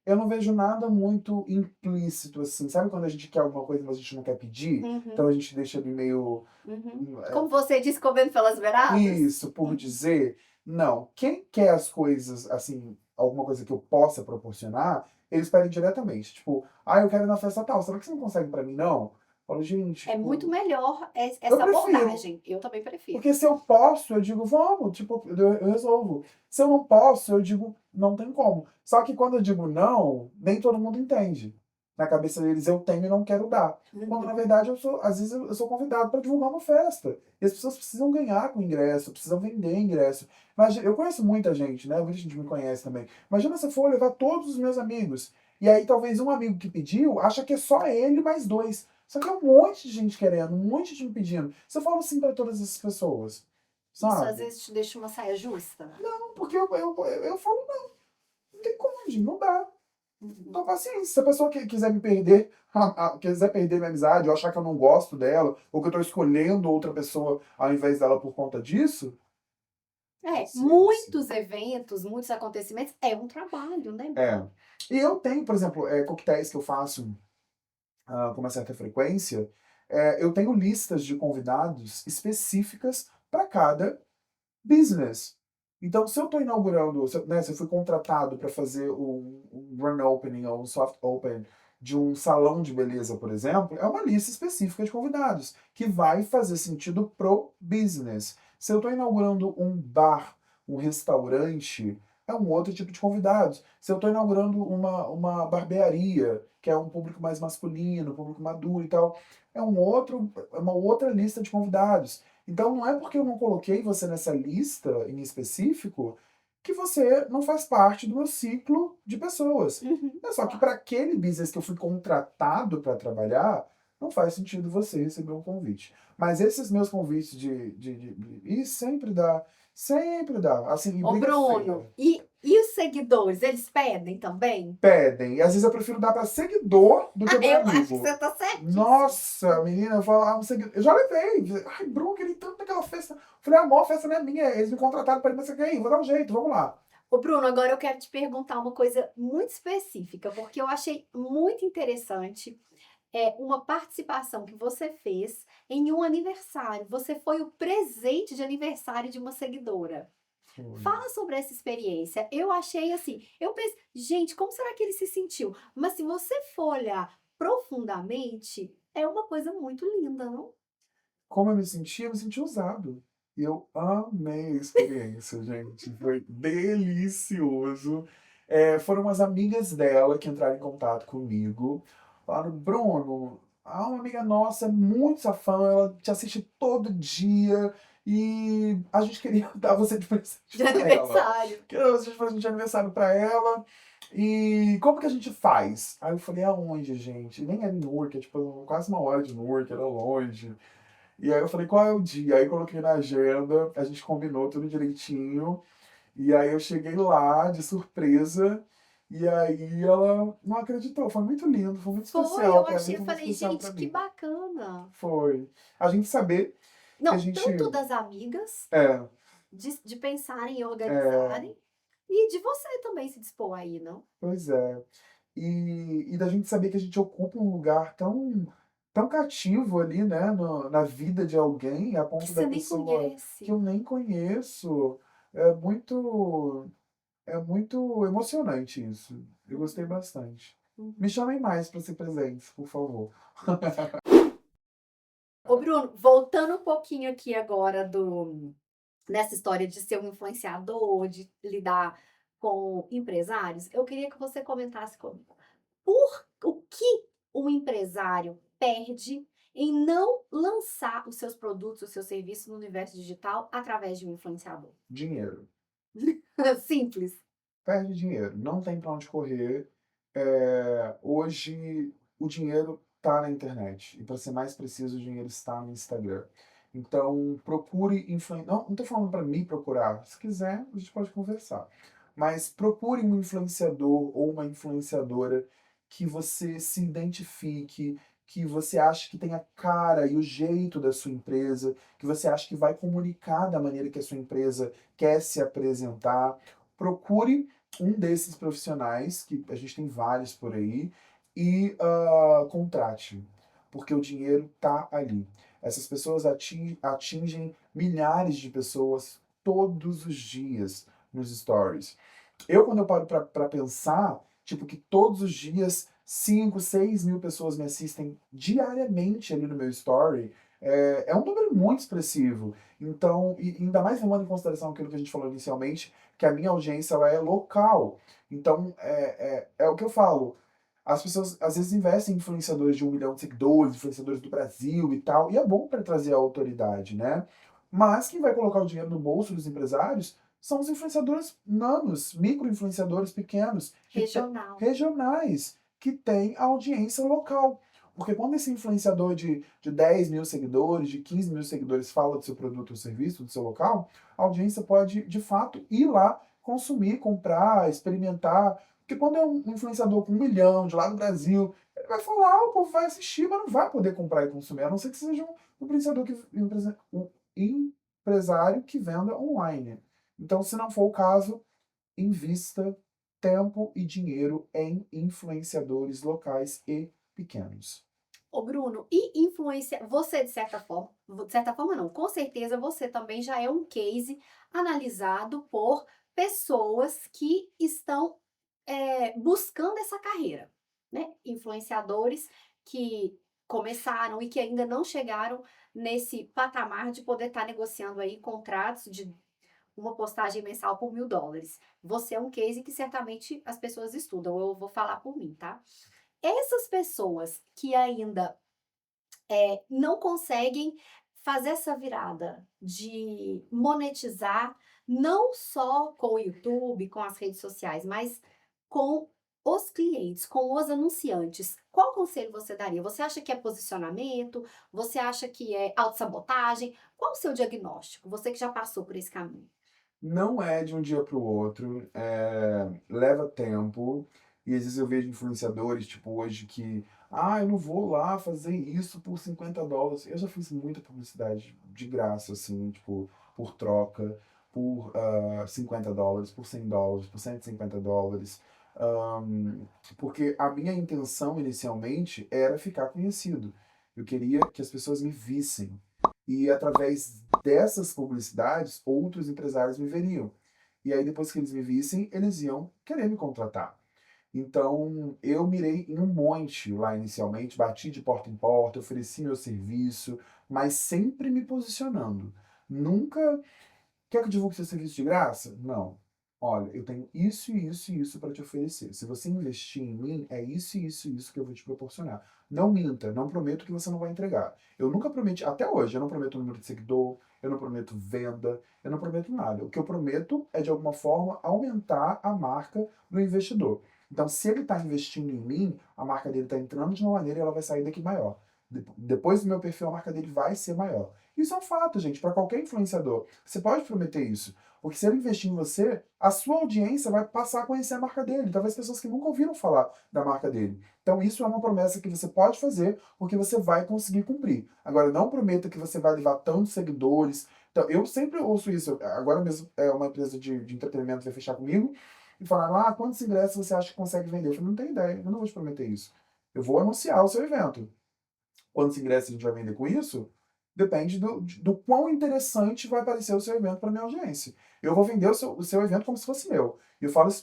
Eu não vejo nada muito implícito, assim. Sabe quando a gente quer alguma coisa, mas a gente não quer pedir? Então Uhum, a gente deixa ali meio. uhum. Como você disse, comendo pelas beiradas? Isso, por dizer. Não. Quem quer as coisas, assim, alguma coisa que eu possa proporcionar, eles pedem diretamente. Tipo, eu quero ir na festa tal, será que você não consegue pra mim, não? Eu falo, gente, É muito tipo, melhor eu essa prefiro. abordagem. Eu também prefiro. Porque se eu posso, eu digo, vamos, tipo, eu resolvo. Se eu não posso, eu digo, não tem como. Só que quando eu digo não, nem todo mundo entende. Na cabeça deles eu tenho e não quero dar. Quando na verdade às vezes eu sou convidado para divulgar uma festa. E as pessoas precisam ganhar com ingresso, precisam vender ingresso. Mas eu conheço muita gente, né? Muita gente me conhece também. Imagina se eu for levar todos os meus amigos. E aí talvez um amigo que pediu acha que é só ele mais dois. Só que é um monte de gente querendo, um monte de gente pedindo. Se eu falo sim para todas essas pessoas, Isso às sabe? vezes te deixa uma saia justa. Não, porque eu falo, não tem como, gente, não dá. Não Uhum. dou paciência. Se a pessoa quiser me perder, quiser perder minha amizade, ou achar que eu não gosto dela, ou que eu tô escolhendo outra pessoa ao invés dela por conta disso, paciência. Muitos eventos, muitos acontecimentos, é um trabalho, né, Bruno? E eu tenho, por exemplo, coquetéis que eu faço com uma certa frequência, eu tenho listas de convidados específicas para cada business. Então, se eu estou inaugurando, se eu fui contratado para fazer um grand opening ou um soft open de um salão de beleza, por exemplo, é uma lista específica de convidados que vai fazer sentido pro business. Se eu estou inaugurando um bar, um restaurante, é um outro tipo de convidados. Se eu estou inaugurando uma barbearia, que é um público mais masculino, público maduro e tal, é uma outra lista de convidados. Então não é porque eu não coloquei você nessa lista em específico que você não faz parte do meu ciclo de pessoas. Uhum, É só que claro. para aquele business que eu fui contratado para trabalhar, não faz sentido você receber um convite. Mas esses meus convites e sempre dá, assim, e Ô, briga Bruno, feia. e os seguidores, eles pedem também? Pedem, e às vezes eu prefiro dar para seguidor do que para Eu acho que amigo. você tá certíssimo. Nossa, menina, eu falo, um seguidor. Eu já levei. Ai, Bruno, queria tanto naquela festa. Eu falei, amor, a festa não é minha. Eles me contrataram para ir, mas você quer ir? Vou dar um jeito, vamos lá. Ô, Bruno, agora eu quero te perguntar uma coisa muito específica, porque eu achei muito interessante uma participação que você fez em um aniversário. Você foi o presente de aniversário de uma seguidora. Foi. Fala sobre essa experiência. Eu achei assim, eu pensei, gente, como será que ele se sentiu? Mas se você for olhar profundamente, é uma coisa muito linda, não? Como eu me senti? Eu me senti usado. E eu amei a experiência, gente. Foi delicioso. Foram as amigas dela que entraram em contato comigo. Falaram, Bruno, há uma amiga nossa, muito sua fã, ela te assiste todo dia. E a gente queria dar você de presente De pra ela. aniversário. Queria você de presente de aniversário pra ela. E como que a gente faz? Aí eu falei, aonde, gente? Nem era em Newark, é tipo quase uma hora de Newark, era longe. E aí eu falei, qual é o dia? Aí coloquei na agenda, a gente combinou tudo direitinho. E aí eu cheguei lá de surpresa. E aí ela não acreditou. Foi muito lindo, foi muito Foi, especial eu pra mim, achei, eu foi muito falei, especial gente, pra que mim. bacana. Foi. A gente saber que a Não, gente. tanto das amigas, É, de pensarem e é, organizarem, e de você também se dispor aí, não? pois é. E da gente saber que a gente ocupa um lugar tão cativo ali, né, na vida de alguém, a Que ponto da você nem pessoa que conhece. eu nem conheço. É muito. É muito emocionante isso. Eu gostei Uhum, bastante. Me uhum. chamem mais para ser presente, por favor. Ô, Bruno, voltando um pouquinho aqui agora nessa história de ser um influenciador, de lidar com empresários, eu queria que você comentasse comigo. O que o empresário perde em não lançar os seus produtos, os seus serviços no universo digital através de um influenciador? Dinheiro. Simples. Perde dinheiro. Não tem para onde correr. Hoje, o dinheiro está na internet. E para ser mais preciso, o dinheiro está no Instagram. Então, procure influenciar. Não estou falando para me procurar. Se quiser, a gente pode conversar. Mas procure um influenciador ou uma influenciadora que você se identifique, que você acha que tem a cara e o jeito da sua empresa, que você acha que vai comunicar da maneira que a sua empresa quer se apresentar. Procure um desses profissionais, que a gente tem vários por aí, e contrate, porque o dinheiro tá ali. Essas pessoas atingem milhares de pessoas todos os dias nos stories. Quando eu paro pra pensar, tipo, que todos os dias 5, 6 mil pessoas me assistem diariamente ali no meu story, é um número muito expressivo. Então, e ainda mais levando em consideração aquilo que a gente falou inicialmente, que a minha audiência ela é local. Então, é o que eu falo. As pessoas às vezes investem em influenciadores de 1 milhão de seguidores, influenciadores do Brasil e tal, e é bom para trazer a autoridade, né? Mas quem vai colocar o dinheiro no bolso dos empresários são os influenciadores nanos, micro-influenciadores pequenos, Regional. regionais, que têm a audiência local. Porque quando esse influenciador de 10 mil seguidores, de 15 mil seguidores fala do seu produto ou serviço, do seu local, a audiência pode, de fato, ir lá consumir, comprar, experimentar. Porque quando é um influenciador com 1 milhão de lá do Brasil, ele vai falar, o povo vai assistir, mas não vai poder comprar e consumir, a não ser que seja um influenciador um empresário que venda online. Então, se não for o caso, invista tempo e dinheiro em influenciadores locais e pequenos. Ô, Bruno, e influência, você de certa forma não, com certeza você também já é um case analisado por pessoas que estão buscando essa carreira, né? Influenciadores que começaram e que ainda não chegaram nesse patamar de poder estar negociando aí contratos de uma postagem mensal por US$ 1.000. Você é um case que certamente as pessoas estudam, eu vou falar por mim, tá? Essas pessoas que ainda não conseguem fazer essa virada de monetizar não só com o YouTube, com as redes sociais, mas com os clientes, com os anunciantes. Qual conselho você daria? Você acha que é posicionamento? Você acha que é autossabotagem? Qual o seu diagnóstico? Você que já passou por esse caminho. Não é de um dia para o outro, leva tempo. E às vezes eu vejo influenciadores, tipo, hoje que, eu não vou lá fazer isso por US$ 50. Eu já fiz muita publicidade de graça, assim, tipo, por troca, por US$ 50, por US$ 100, por US$ 150. Porque a minha intenção inicialmente era ficar conhecido. Eu queria que as pessoas me vissem. E através dessas publicidades, outros empresários me veriam. E aí, depois que eles me vissem, eles iam querer me contratar. Então, eu mirei em um monte lá inicialmente, bati de porta em porta, ofereci meu serviço, mas sempre me posicionando. Nunca. Quer que eu divulgue seu serviço de graça? Não. Olha, eu tenho isso e isso e isso para te oferecer. Se você investir em mim, é isso e isso e isso que eu vou te proporcionar. Não minta, não prometo que você não vai entregar. Eu nunca prometi, até hoje, eu não prometo número de seguidor, eu não prometo venda, eu não prometo nada. O que eu prometo é, de alguma forma, aumentar a marca do investidor. Então, se ele está investindo em mim, a marca dele está entrando de uma maneira e ela vai sair daqui maior. Depois do meu perfil, a marca dele vai ser maior. Isso é um fato, gente, para qualquer influenciador. Você pode prometer isso. Porque se ele investir em você, a sua audiência vai passar a conhecer a marca dele. Talvez pessoas que nunca ouviram falar da marca dele. Então, isso é uma promessa que você pode fazer, porque você vai conseguir cumprir. Agora, não prometa que você vai levar tantos seguidores. Então, eu sempre ouço isso. Agora mesmo, uma empresa de entretenimento vai fechar comigo e falaram: quantos ingressos você acha que consegue vender? Eu falei: não tenho ideia, eu não vou te prometer isso. Eu vou anunciar o seu evento. Quantos ingressos a gente vai vender com isso? Depende do quão interessante vai parecer o seu evento para a minha audiência. Eu vou vender o seu evento como se fosse meu. E eu falo isso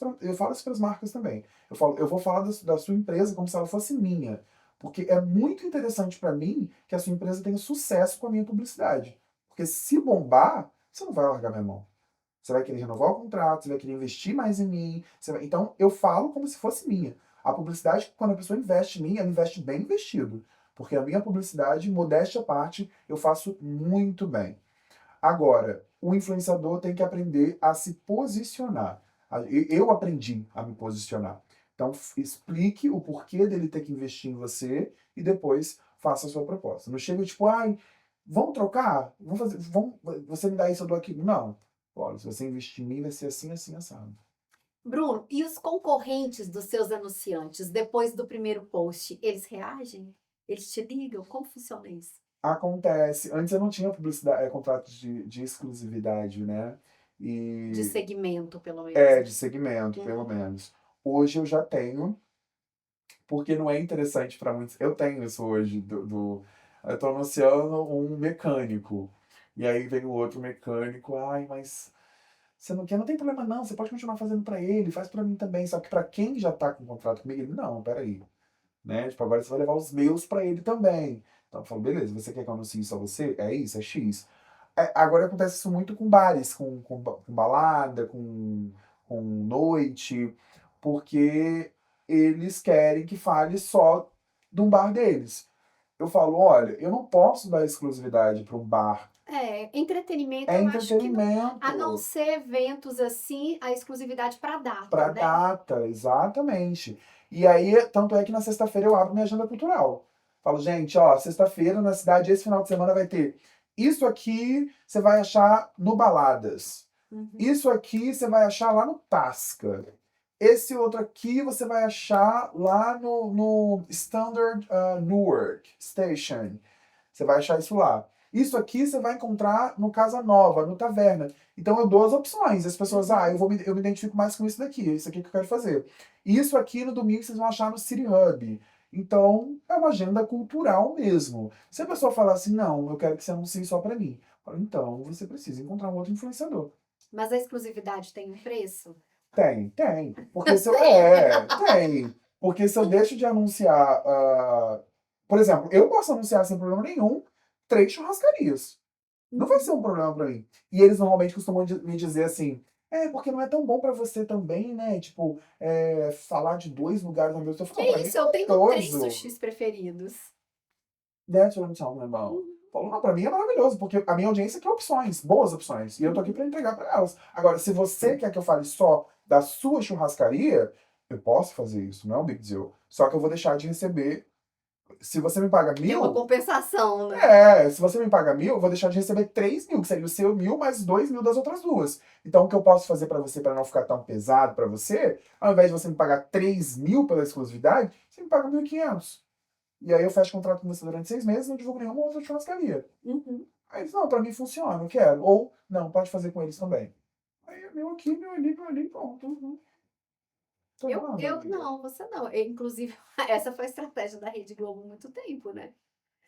para as marcas também. Eu vou falar da sua empresa como se ela fosse minha. Porque é muito interessante para mim que a sua empresa tenha sucesso com a minha publicidade. Porque se bombar, você não vai largar minha mão. Você vai querer renovar o contrato, você vai querer investir mais em mim. Então, eu falo como se fosse minha. A publicidade, quando a pessoa investe em mim, ela investe bem investido. Porque a minha publicidade, modéstia à parte, eu faço muito bem. Agora, o influenciador tem que aprender a se posicionar. Eu aprendi a me posicionar. Então, explique o porquê dele ter que investir em você e depois faça a sua proposta. Não chega tipo, vamos trocar? Você me dá isso, eu dou aquilo. Não. Olha, se você investir em mim, vai ser assim, assim, assado. Bruno, e os concorrentes dos seus anunciantes, depois do primeiro post, eles reagem? Eles te ligam? Como funciona isso? Acontece. Antes eu não tinha publicidade, contratos de exclusividade, né? De E segmento, pelo menos. de segmento, pelo Uhum. menos. Hoje eu já tenho, porque não é interessante para muitos. Eu tenho isso hoje, eu tô anunciando um mecânico. E aí vem o outro mecânico, mas você não quer, não tem problema não, você pode continuar fazendo para ele, faz para mim também. Só que para quem já tá com contrato comigo, ele, não, peraí. Né? Tipo, agora você vai levar os meus para ele também. Então eu falo, beleza, você quer que eu anuncie só você? É isso, é X. Agora acontece isso muito com bares, com balada, com noite, porque eles querem que fale só de um bar deles. Eu falo, olha, eu não posso dar exclusividade para um bar. Entretenimento, É eu acho que não. A não entretenimento. ser eventos assim, a exclusividade para data, Pra né? data, exatamente. E aí, tanto é que na sexta-feira eu abro minha agenda cultural. Falo, gente, ó, sexta-feira na cidade, esse final de semana vai ter isso aqui, você vai achar no Baladas. Uhum. Isso aqui você vai achar lá no Tasca. Esse outro aqui você vai achar lá no Standard Newark Station. Você vai achar isso lá. Isso aqui você vai encontrar no Casa Nova, no Taverna. Então eu dou as opções. As pessoas, eu me identifico mais com isso daqui, isso aqui que eu quero fazer. Isso aqui no domingo vocês vão achar no City Hub. Então é uma agenda cultural mesmo. Se a pessoa falar assim, não, eu quero que você anuncie só pra mim. Eu falo, então você precisa encontrar um outro influenciador. Mas a exclusividade tem um preço? Tem. Porque se eu. Tem. Porque se eu deixo de anunciar. Por exemplo, eu posso anunciar sem problema nenhum 3 churrascarias. Não vai ser um problema pra mim. E eles normalmente costumam me dizer assim: porque não é tão bom pra você também, né? Tipo, falar de 2 lugares ao mesmo tempo. Que Não, pra mim isso, é eu tenho 3 gostoso. sushis preferidos. That's what I'm talking about. Falou, não, pra mim é maravilhoso, porque a minha audiência quer opções, boas opções, e eu tô aqui pra entregar pra elas. Agora, se você quer que eu fale só da sua churrascaria, eu posso fazer isso, não é um big deal. Só que eu vou deixar de receber. Se você me paga Tem uma 1.000, compensação, né? se você me paga 1.000, eu vou deixar de receber 3.000, que seria o seu 1.000 mais 2.000 das outras duas. Então, o que eu posso fazer pra você, pra não ficar tão pesado pra você, ao invés de você me pagar 3.000 pela exclusividade, você me paga 1.500. E aí eu fecho contrato com você durante 6 meses e não divulgo nenhuma outra churrascaria. Uhum. Aí eles, não, pra mim funciona, eu quero. Ou, não, pode fazer com eles também. Aí é meu aqui, meu ali, pronto. Uhum. Tô errado, amiga. Não, você não. Inclusive, essa foi a estratégia da Rede Globo há muito tempo, né?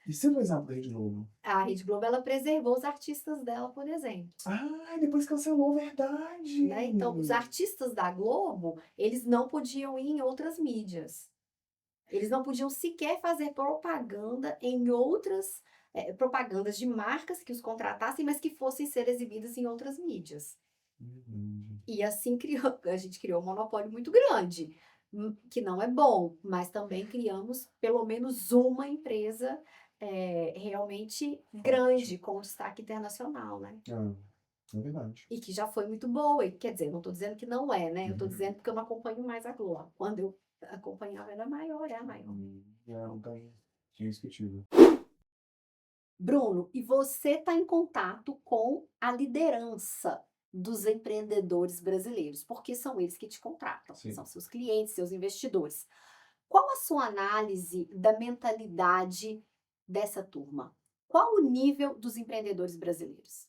E se por exemplo da Rede Globo? A Rede Globo, ela preservou os artistas dela, por exemplo. Ah, depois cancelou, verdade. Né? Então, os artistas da Globo, eles não podiam ir em outras mídias. Eles não podiam sequer fazer propaganda em outras propagandas de marcas que os contratassem, mas que fossem ser exibidas em outras mídias. E assim a gente criou um monopólio muito grande, que não é bom, mas também criamos pelo menos uma empresa realmente grande, com destaque internacional, né? É verdade. E que já foi muito boa. E, quer dizer, eu não estou dizendo que não é, né? Eu estou dizendo porque eu não acompanho mais a Globo. Quando eu acompanhava era maior, é a maior. Não tem indiscutível. Bruno, e você está em contato com a liderança dos empreendedores brasileiros, porque são eles que te contratam, Sim. são seus clientes, seus investidores. Qual a sua análise da mentalidade dessa turma? Qual o nível dos empreendedores brasileiros?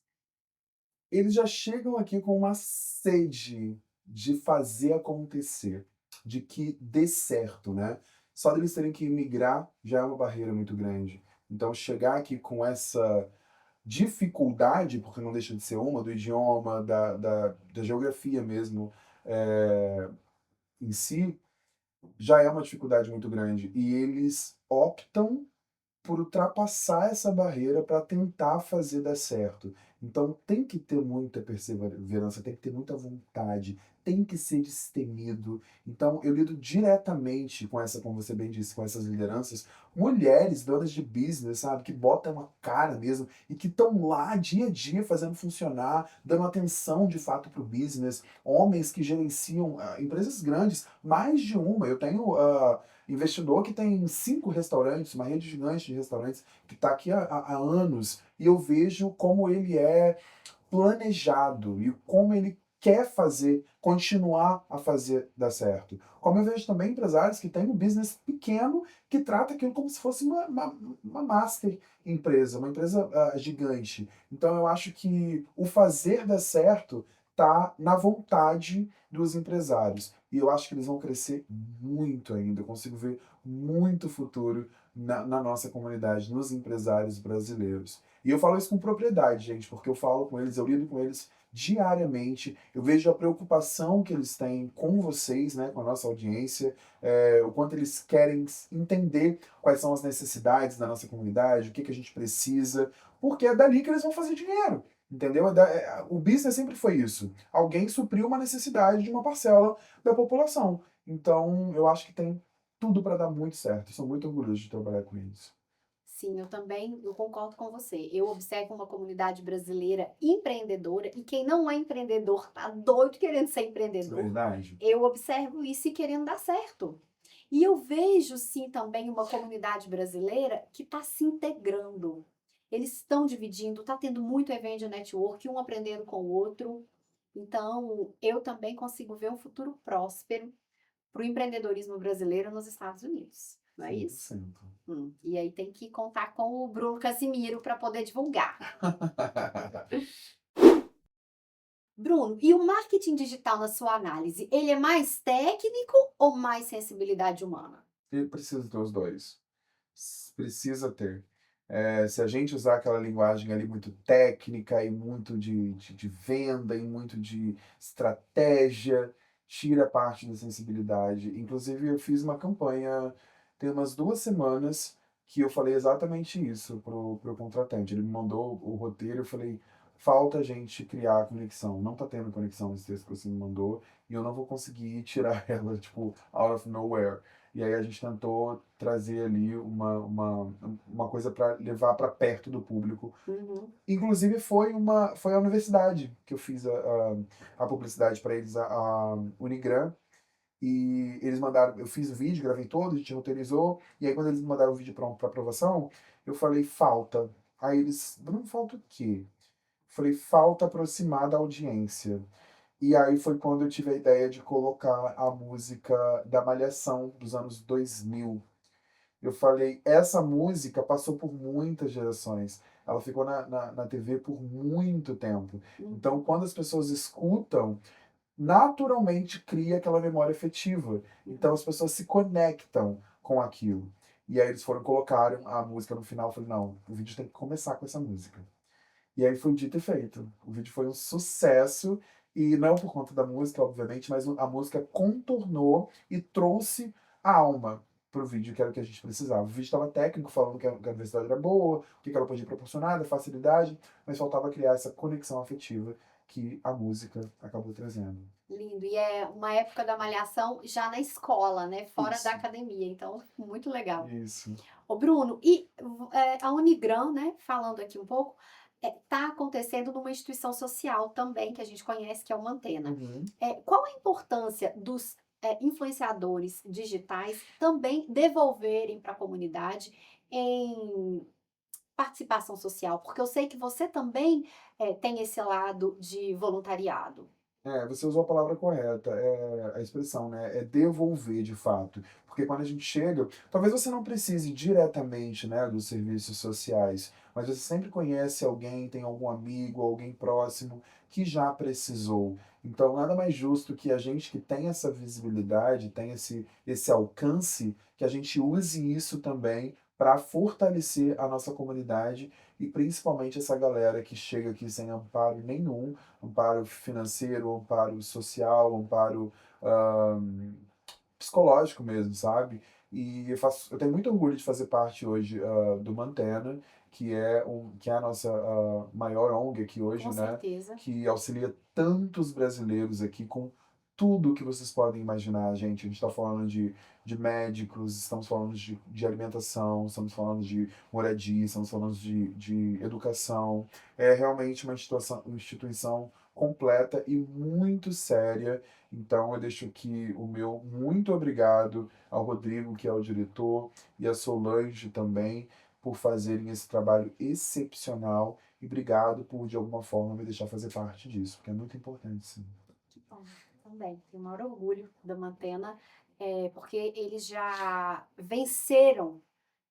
Eles já chegam aqui com uma sede de fazer acontecer, de que dê certo, né? Só deles terem que migrar já é uma barreira muito grande. Então, chegar aqui com essa dificuldade, porque não deixa de ser uma, do idioma, da geografia mesmo, em si, já é uma dificuldade muito grande. E eles optam por ultrapassar essa barreira para tentar fazer dar certo. Então tem que ter muita perseverança, tem que ter muita vontade, tem que ser destemido. Então eu lido diretamente com essa, como você bem disse, com essas lideranças, mulheres, donas de business, sabe, que botam uma cara mesmo e que estão lá dia a dia fazendo funcionar, dando atenção de fato para o business, homens que gerenciam empresas grandes, mais de uma. Eu tenho investidor que tem 5 restaurantes, uma rede gigante de restaurantes, que está aqui há anos, e eu vejo como ele é planejado e como ele quer fazer, continuar a fazer dar certo. Como eu vejo também empresários que têm um business pequeno que trata aquilo como se fosse uma master empresa, uma empresa gigante. Então eu acho que o fazer dar certo está na vontade dos empresários. E eu acho que eles vão crescer muito ainda. Eu consigo ver muito futuro na nossa comunidade, nos empresários brasileiros. E eu falo isso com propriedade, gente, porque eu falo com eles, eu lido com eles diariamente, eu vejo a preocupação que eles têm com vocês, né, com a nossa audiência, o quanto eles querem entender quais são as necessidades da nossa comunidade, o que a gente precisa, porque é dali que eles vão fazer dinheiro. Entendeu? O business sempre foi isso. Alguém supriu uma necessidade de uma parcela da população. Então, eu acho que tem tudo para dar muito certo. Eu sou muito orgulhoso de trabalhar com eles. Sim, eu concordo com você. Eu observo uma comunidade brasileira empreendedora e quem não é empreendedor tá doido querendo ser empreendedor. Verdade. Eu observo isso e querendo dar certo. E eu vejo, sim, também uma comunidade brasileira que está se integrando. Eles estão dividindo, está tendo muito evento de network, um aprendendo com o outro. Então, eu também consigo ver um futuro próspero para o empreendedorismo brasileiro nos Estados Unidos. Não é isso? 100%. E aí tem que contar com o Bruno Casimiro para poder divulgar. Bruno, e o marketing digital, na sua análise, ele é mais técnico ou mais sensibilidade humana? E precisa ter os dois. Precisa ter. Se a gente usar aquela linguagem ali muito técnica e muito de venda e muito de estratégia, tira parte da sensibilidade. Inclusive, eu fiz uma campanha tem umas 2 semanas que eu falei exatamente isso pro contratante. Ele me mandou o roteiro, eu falei, falta a gente criar conexão. Não tá tendo conexão nesse texto que você me mandou, e eu não vou conseguir tirar ela, tipo, out of nowhere. E aí a gente tentou trazer ali uma coisa para levar para perto do público. Uhum. Inclusive foi a universidade que eu fiz a publicidade para eles, a Unigran. E eles mandaram, eu fiz o vídeo, gravei todo, a gente roteirizou, e aí quando eles me mandaram o vídeo para aprovação, eu falei, falta. Aí eles, Bruno, falta o quê? Falei, falta aproximar da audiência. E aí foi quando eu tive a ideia de colocar a música da Malhação dos anos 2000. Eu falei, essa música passou por muitas gerações. Ela ficou na TV por muito tempo. Então, quando as pessoas escutam, naturalmente cria aquela memória afetiva. Então, as pessoas se conectam com aquilo. E aí eles foram, colocaram a música no final. Eu falei, não, o vídeo tem que começar com essa música. E aí foi dito e feito. O vídeo foi um sucesso, e não por conta da música, obviamente, mas a música contornou e trouxe a alma pro vídeo, que era o que a gente precisava. O vídeo estava técnico, falando que a universidade era boa, o que ela podia proporcionar, da facilidade, mas faltava criar essa conexão afetiva que a música acabou trazendo. Lindo. E é uma época da Malhação já na escola, né? Fora Isso. da academia. Então, muito legal. Isso. Ô, Bruno, e a Unigran, né? Falando aqui um pouco, tá acontecendo numa instituição social também, que a gente conhece, que é o Mantena. Uhum. Qual a importância dos influenciadores digitais também devolverem para a comunidade em participação social? Porque eu sei que você também tem esse lado de voluntariado. Você usou a palavra correta, a expressão, né? É devolver de fato. Porque quando a gente chega, talvez você não precise diretamente, né, dos serviços sociais, mas você sempre conhece alguém, tem algum amigo, alguém próximo que já precisou. Então, nada mais justo que a gente que tem essa visibilidade, tem esse alcance, que a gente use isso também para fortalecer a nossa comunidade e principalmente essa galera que chega aqui sem amparo nenhum, amparo financeiro, amparo social, amparo psicológico mesmo, sabe? E eu tenho muito orgulho de fazer parte hoje do Mantena, que é a nossa maior ONG aqui hoje, Com né? certeza. Que auxilia tantos brasileiros aqui com tudo que vocês podem imaginar, gente. A gente está falando de médicos, estamos falando de alimentação, estamos falando de moradia, estamos falando de educação. É realmente uma instituição completa e muito séria. Então eu deixo aqui o meu muito obrigado ao Rodrigo, que é o diretor, e a Solange também, por fazerem esse trabalho excepcional. E obrigado por, de alguma forma, me deixar fazer parte disso, porque é muito importante, sim. Que bom. Também tenho o maior orgulho da Mantena, porque eles já venceram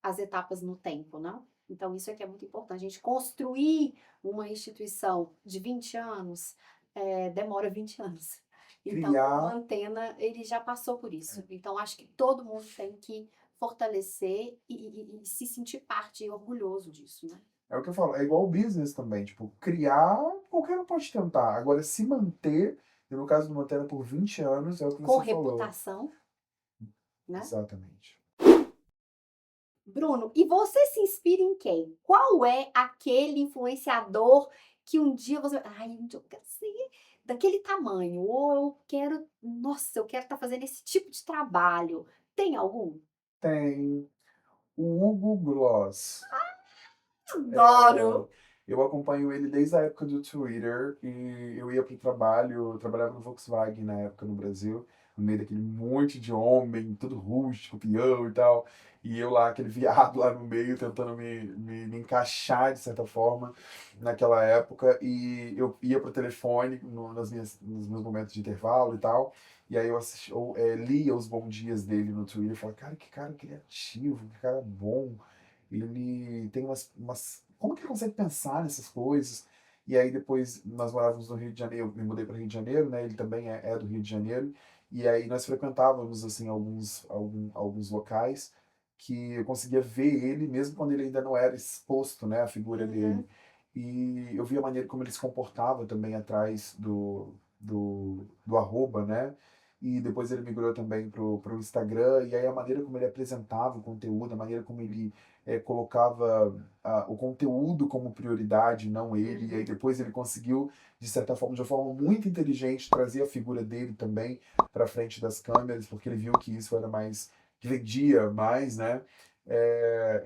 as etapas no tempo, né? Então, isso é que é muito importante. A gente construir uma instituição de 20 anos demora 20 anos. Então, o Criar, Mantena, ele já passou por isso. Então, acho que todo mundo tem que fortalecer e se sentir parte e orgulhoso disso, né? é o que eu falo, é igual o business também, tipo, criar, qualquer um pode tentar. Agora, se manter, e no caso do Mantena por 20 anos, é o que Com você falou. reputação, né? Exatamente. Bruno, e você se inspira em quem? Qual é aquele influenciador que um dia você, ai, um dia eu quero ser daquele tamanho, ou eu quero, nossa, eu quero estar fazendo esse tipo de trabalho. Tem algum? Tem o Hugo Gloss. Adoro! Eu acompanho ele desde a época do Twitter, e eu ia pro trabalho, eu trabalhava no Volkswagen na época no Brasil, no meio daquele monte de homem, tudo rústico, peão e tal, e eu lá, aquele viado lá no meio, tentando me encaixar de certa forma naquela época, e eu ia pro telefone nos meus momentos de intervalo e tal, e aí eu lia os bons dias dele no Twitter e falava, que cara criativo, que cara bom. Ele tem como que ele consegue pensar nessas coisas? E aí depois nós morávamos no Rio de Janeiro, eu me mudei para o Rio de Janeiro, né? Ele também é do Rio de Janeiro. E aí nós frequentávamos, assim, alguns locais que eu conseguia ver ele, mesmo quando ele ainda não era exposto, né? A figura dele. Uhum. E eu via a maneira como ele se comportava também atrás do arroba, né? e depois ele migrou também pro Instagram, e aí a maneira como ele apresentava o conteúdo, a maneira como ele colocava o conteúdo como prioridade, não ele, e aí depois ele conseguiu, de certa forma, de uma forma muito inteligente, trazer a figura dele também para frente das câmeras, porque ele viu que isso era mais, que vendia mais, né?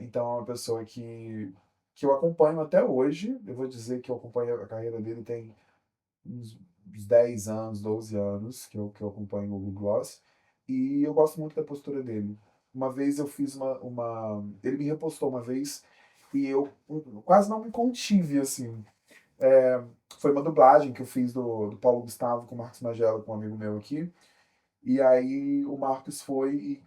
Então é uma pessoa que eu acompanho até hoje. Eu vou dizer que eu acompanho a carreira dele tem uns 10 anos, 12 anos que eu acompanho o Hugo Gloss. E eu gosto muito da postura dele. Uma vez eu fiz Ele me repostou uma vez e eu quase não me contive, assim. É, Foi uma dublagem que eu fiz do Paulo Gustavo com o Marcos Magela, com um amigo meu aqui. E aí o Marcos foi e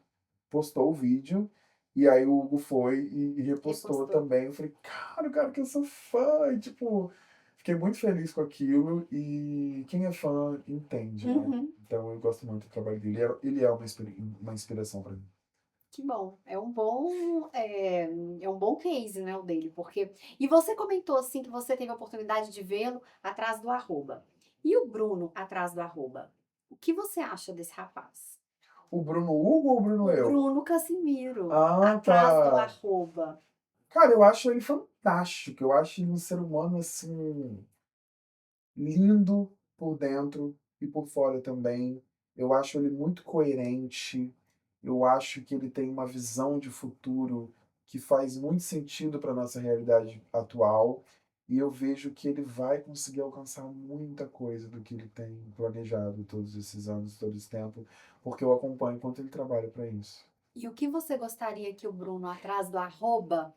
postou o vídeo. E aí o Hugo foi e repostou Repostou. também. Eu falei, cara, que eu sou fã. E, tipo, fiquei muito feliz com aquilo. E quem é fã entende, né? Uhum. Então eu gosto muito do trabalho dele. Ele é uma inspiração pra mim. Que bom. É um bom case, né, o dele, porque... E você comentou, assim, que você teve a oportunidade de vê-lo atrás do arroba. E o Bruno atrás do arroba? O que você acha desse rapaz? O Bruno Hugo ou o Bruno O eu? Bruno Casimiro, Ah, atrás do tá. arroba. Cara, eu acho ele fantástico. Eu acho ele um ser humano, assim, lindo por dentro e por fora também. Eu acho ele muito coerente. Eu acho que ele tem uma visão de futuro que faz muito sentido para nossa realidade atual. E eu vejo que ele vai conseguir alcançar muita coisa do que ele tem planejado todos esses anos, todo esse tempo, porque eu acompanho enquanto ele trabalha para isso. E o que você gostaria que o Bruno atrás do arroba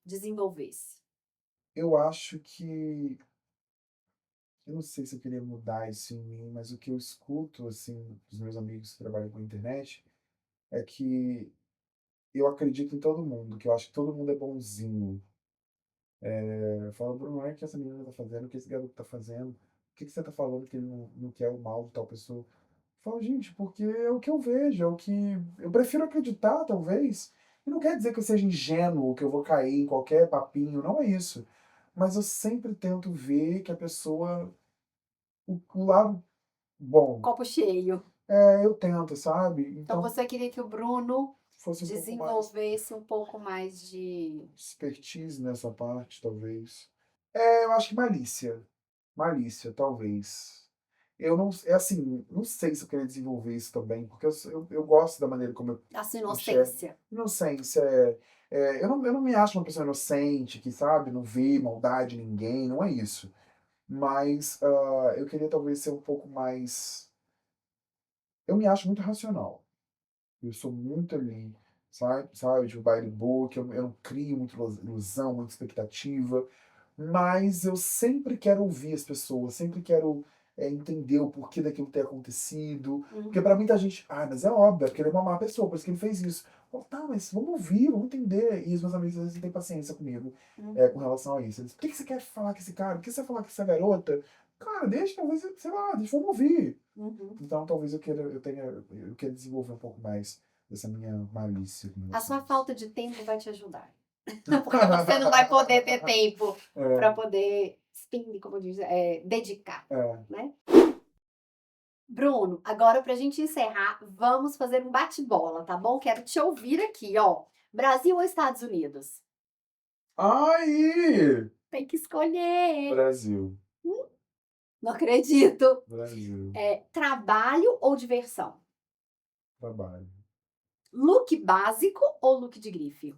desenvolvesse? Eu acho que eu não sei se eu queria mudar isso em mim, mas o que eu escuto, assim, dos meus amigos que trabalham com a internet, é que eu acredito em todo mundo, que eu acho que todo mundo é bonzinho. Eu falo, Bruno, não é o que essa menina tá fazendo, o que esse garoto tá fazendo, o que você tá falando que ele não quer o mal de tal pessoa? Eu falo, gente, porque é o que eu vejo, é o que eu prefiro acreditar, talvez. E não quer dizer que eu seja ingênuo, que eu vou cair em qualquer papinho, não é isso. Mas eu sempre tento ver que a pessoa, o lado bom. Copo cheio. Eu tento, sabe? Então Então, você queria que o Bruno fosse um pouco mais desenvolvesse um pouco mais de... expertise nessa parte, talvez. Eu acho que malícia. Malícia, talvez. Eu não, é assim, não sei se eu queria desenvolver isso também, porque eu gosto da maneira como eu da sua enxergo. inocência. Inocência eu não me acho uma pessoa inocente, que, sabe, não vê maldade em ninguém, não é isso. Mas eu queria talvez ser um pouco mais. Eu me acho muito racional. Eu sou muito ali, sabe, tipo, by the book, eu não crio muita ilusão, muita expectativa, mas eu sempre quero ouvir as pessoas, sempre quero entender o porquê daquilo ter acontecido, porque pra muita gente, mas é óbvio, é porque ele é uma má pessoa, por isso que ele fez isso. Tá, mas vamos ouvir, vamos entender. E os meus amigos às vezes não têm paciência comigo com relação a isso. Eles, por que você quer falar com esse cara? Por que você vai falar com essa garota? Cara, deixa, talvez, sei lá, deixa, vamos ouvir. Uhum. Então talvez eu queira desenvolver um pouco mais dessa minha malícia com A relação sua a isso. falta de tempo vai te ajudar. Porque você não vai poder ter tempo para poder como diz, dedicar, É. né? Bruno, agora pra gente encerrar, vamos fazer um bate-bola, tá bom? Quero te ouvir aqui, ó. Brasil ou Estados Unidos? Aí! Tem que escolher. Brasil. Não acredito. Brasil. Trabalho ou diversão? Trabalho. Look básico ou look de grife?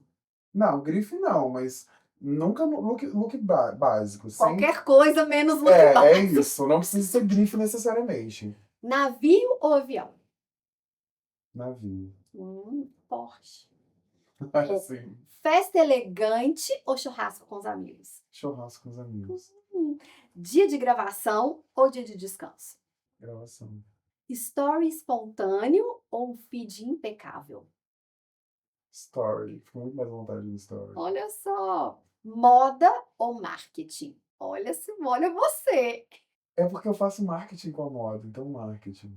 Não, grife não, mas nunca look básico. Sem... Qualquer coisa menos look É básico. isso. Não precisa ser grife necessariamente. Navio ou avião? Navio. Porsche. Sim. Festa elegante ou churrasco com os amigos? Churrasco com os amigos. Dia de gravação ou dia de descanso? Gravação. Story espontâneo ou um feed impecável? Story. Fico muito mais à vontade no story. Olha só. Moda ou marketing? Olha você. É porque eu faço marketing com a moda, então marketing.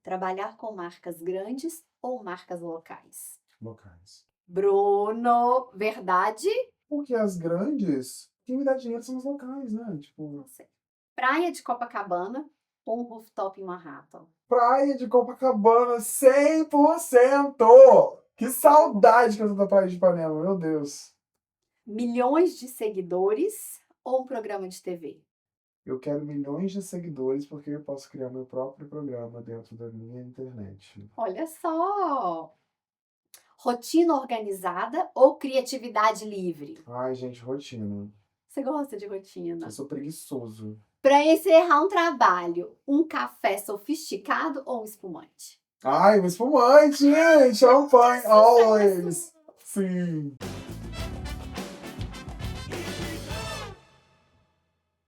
Trabalhar com marcas grandes ou marcas locais? Locais. Bruno, verdade? Porque as grandes, quem me dá dinheiro são os locais, né? Tipo, Não sei. Praia de Copacabana ou um rooftop em Manhattan? Praia de Copacabana, 100%! Que saudade que eu tô da Praia de Ipanema, meu Deus. Milhões de seguidores ou um programa de TV? Eu quero milhões de seguidores porque eu posso criar meu próprio programa dentro da minha internet. Olha só! Rotina organizada ou criatividade livre? Ai, gente, rotina. Você gosta de Eu rotina? sou preguiçoso. Para encerrar um trabalho, um café sofisticado ou um espumante? Ai, um espumante! Champanhe, always! Sim.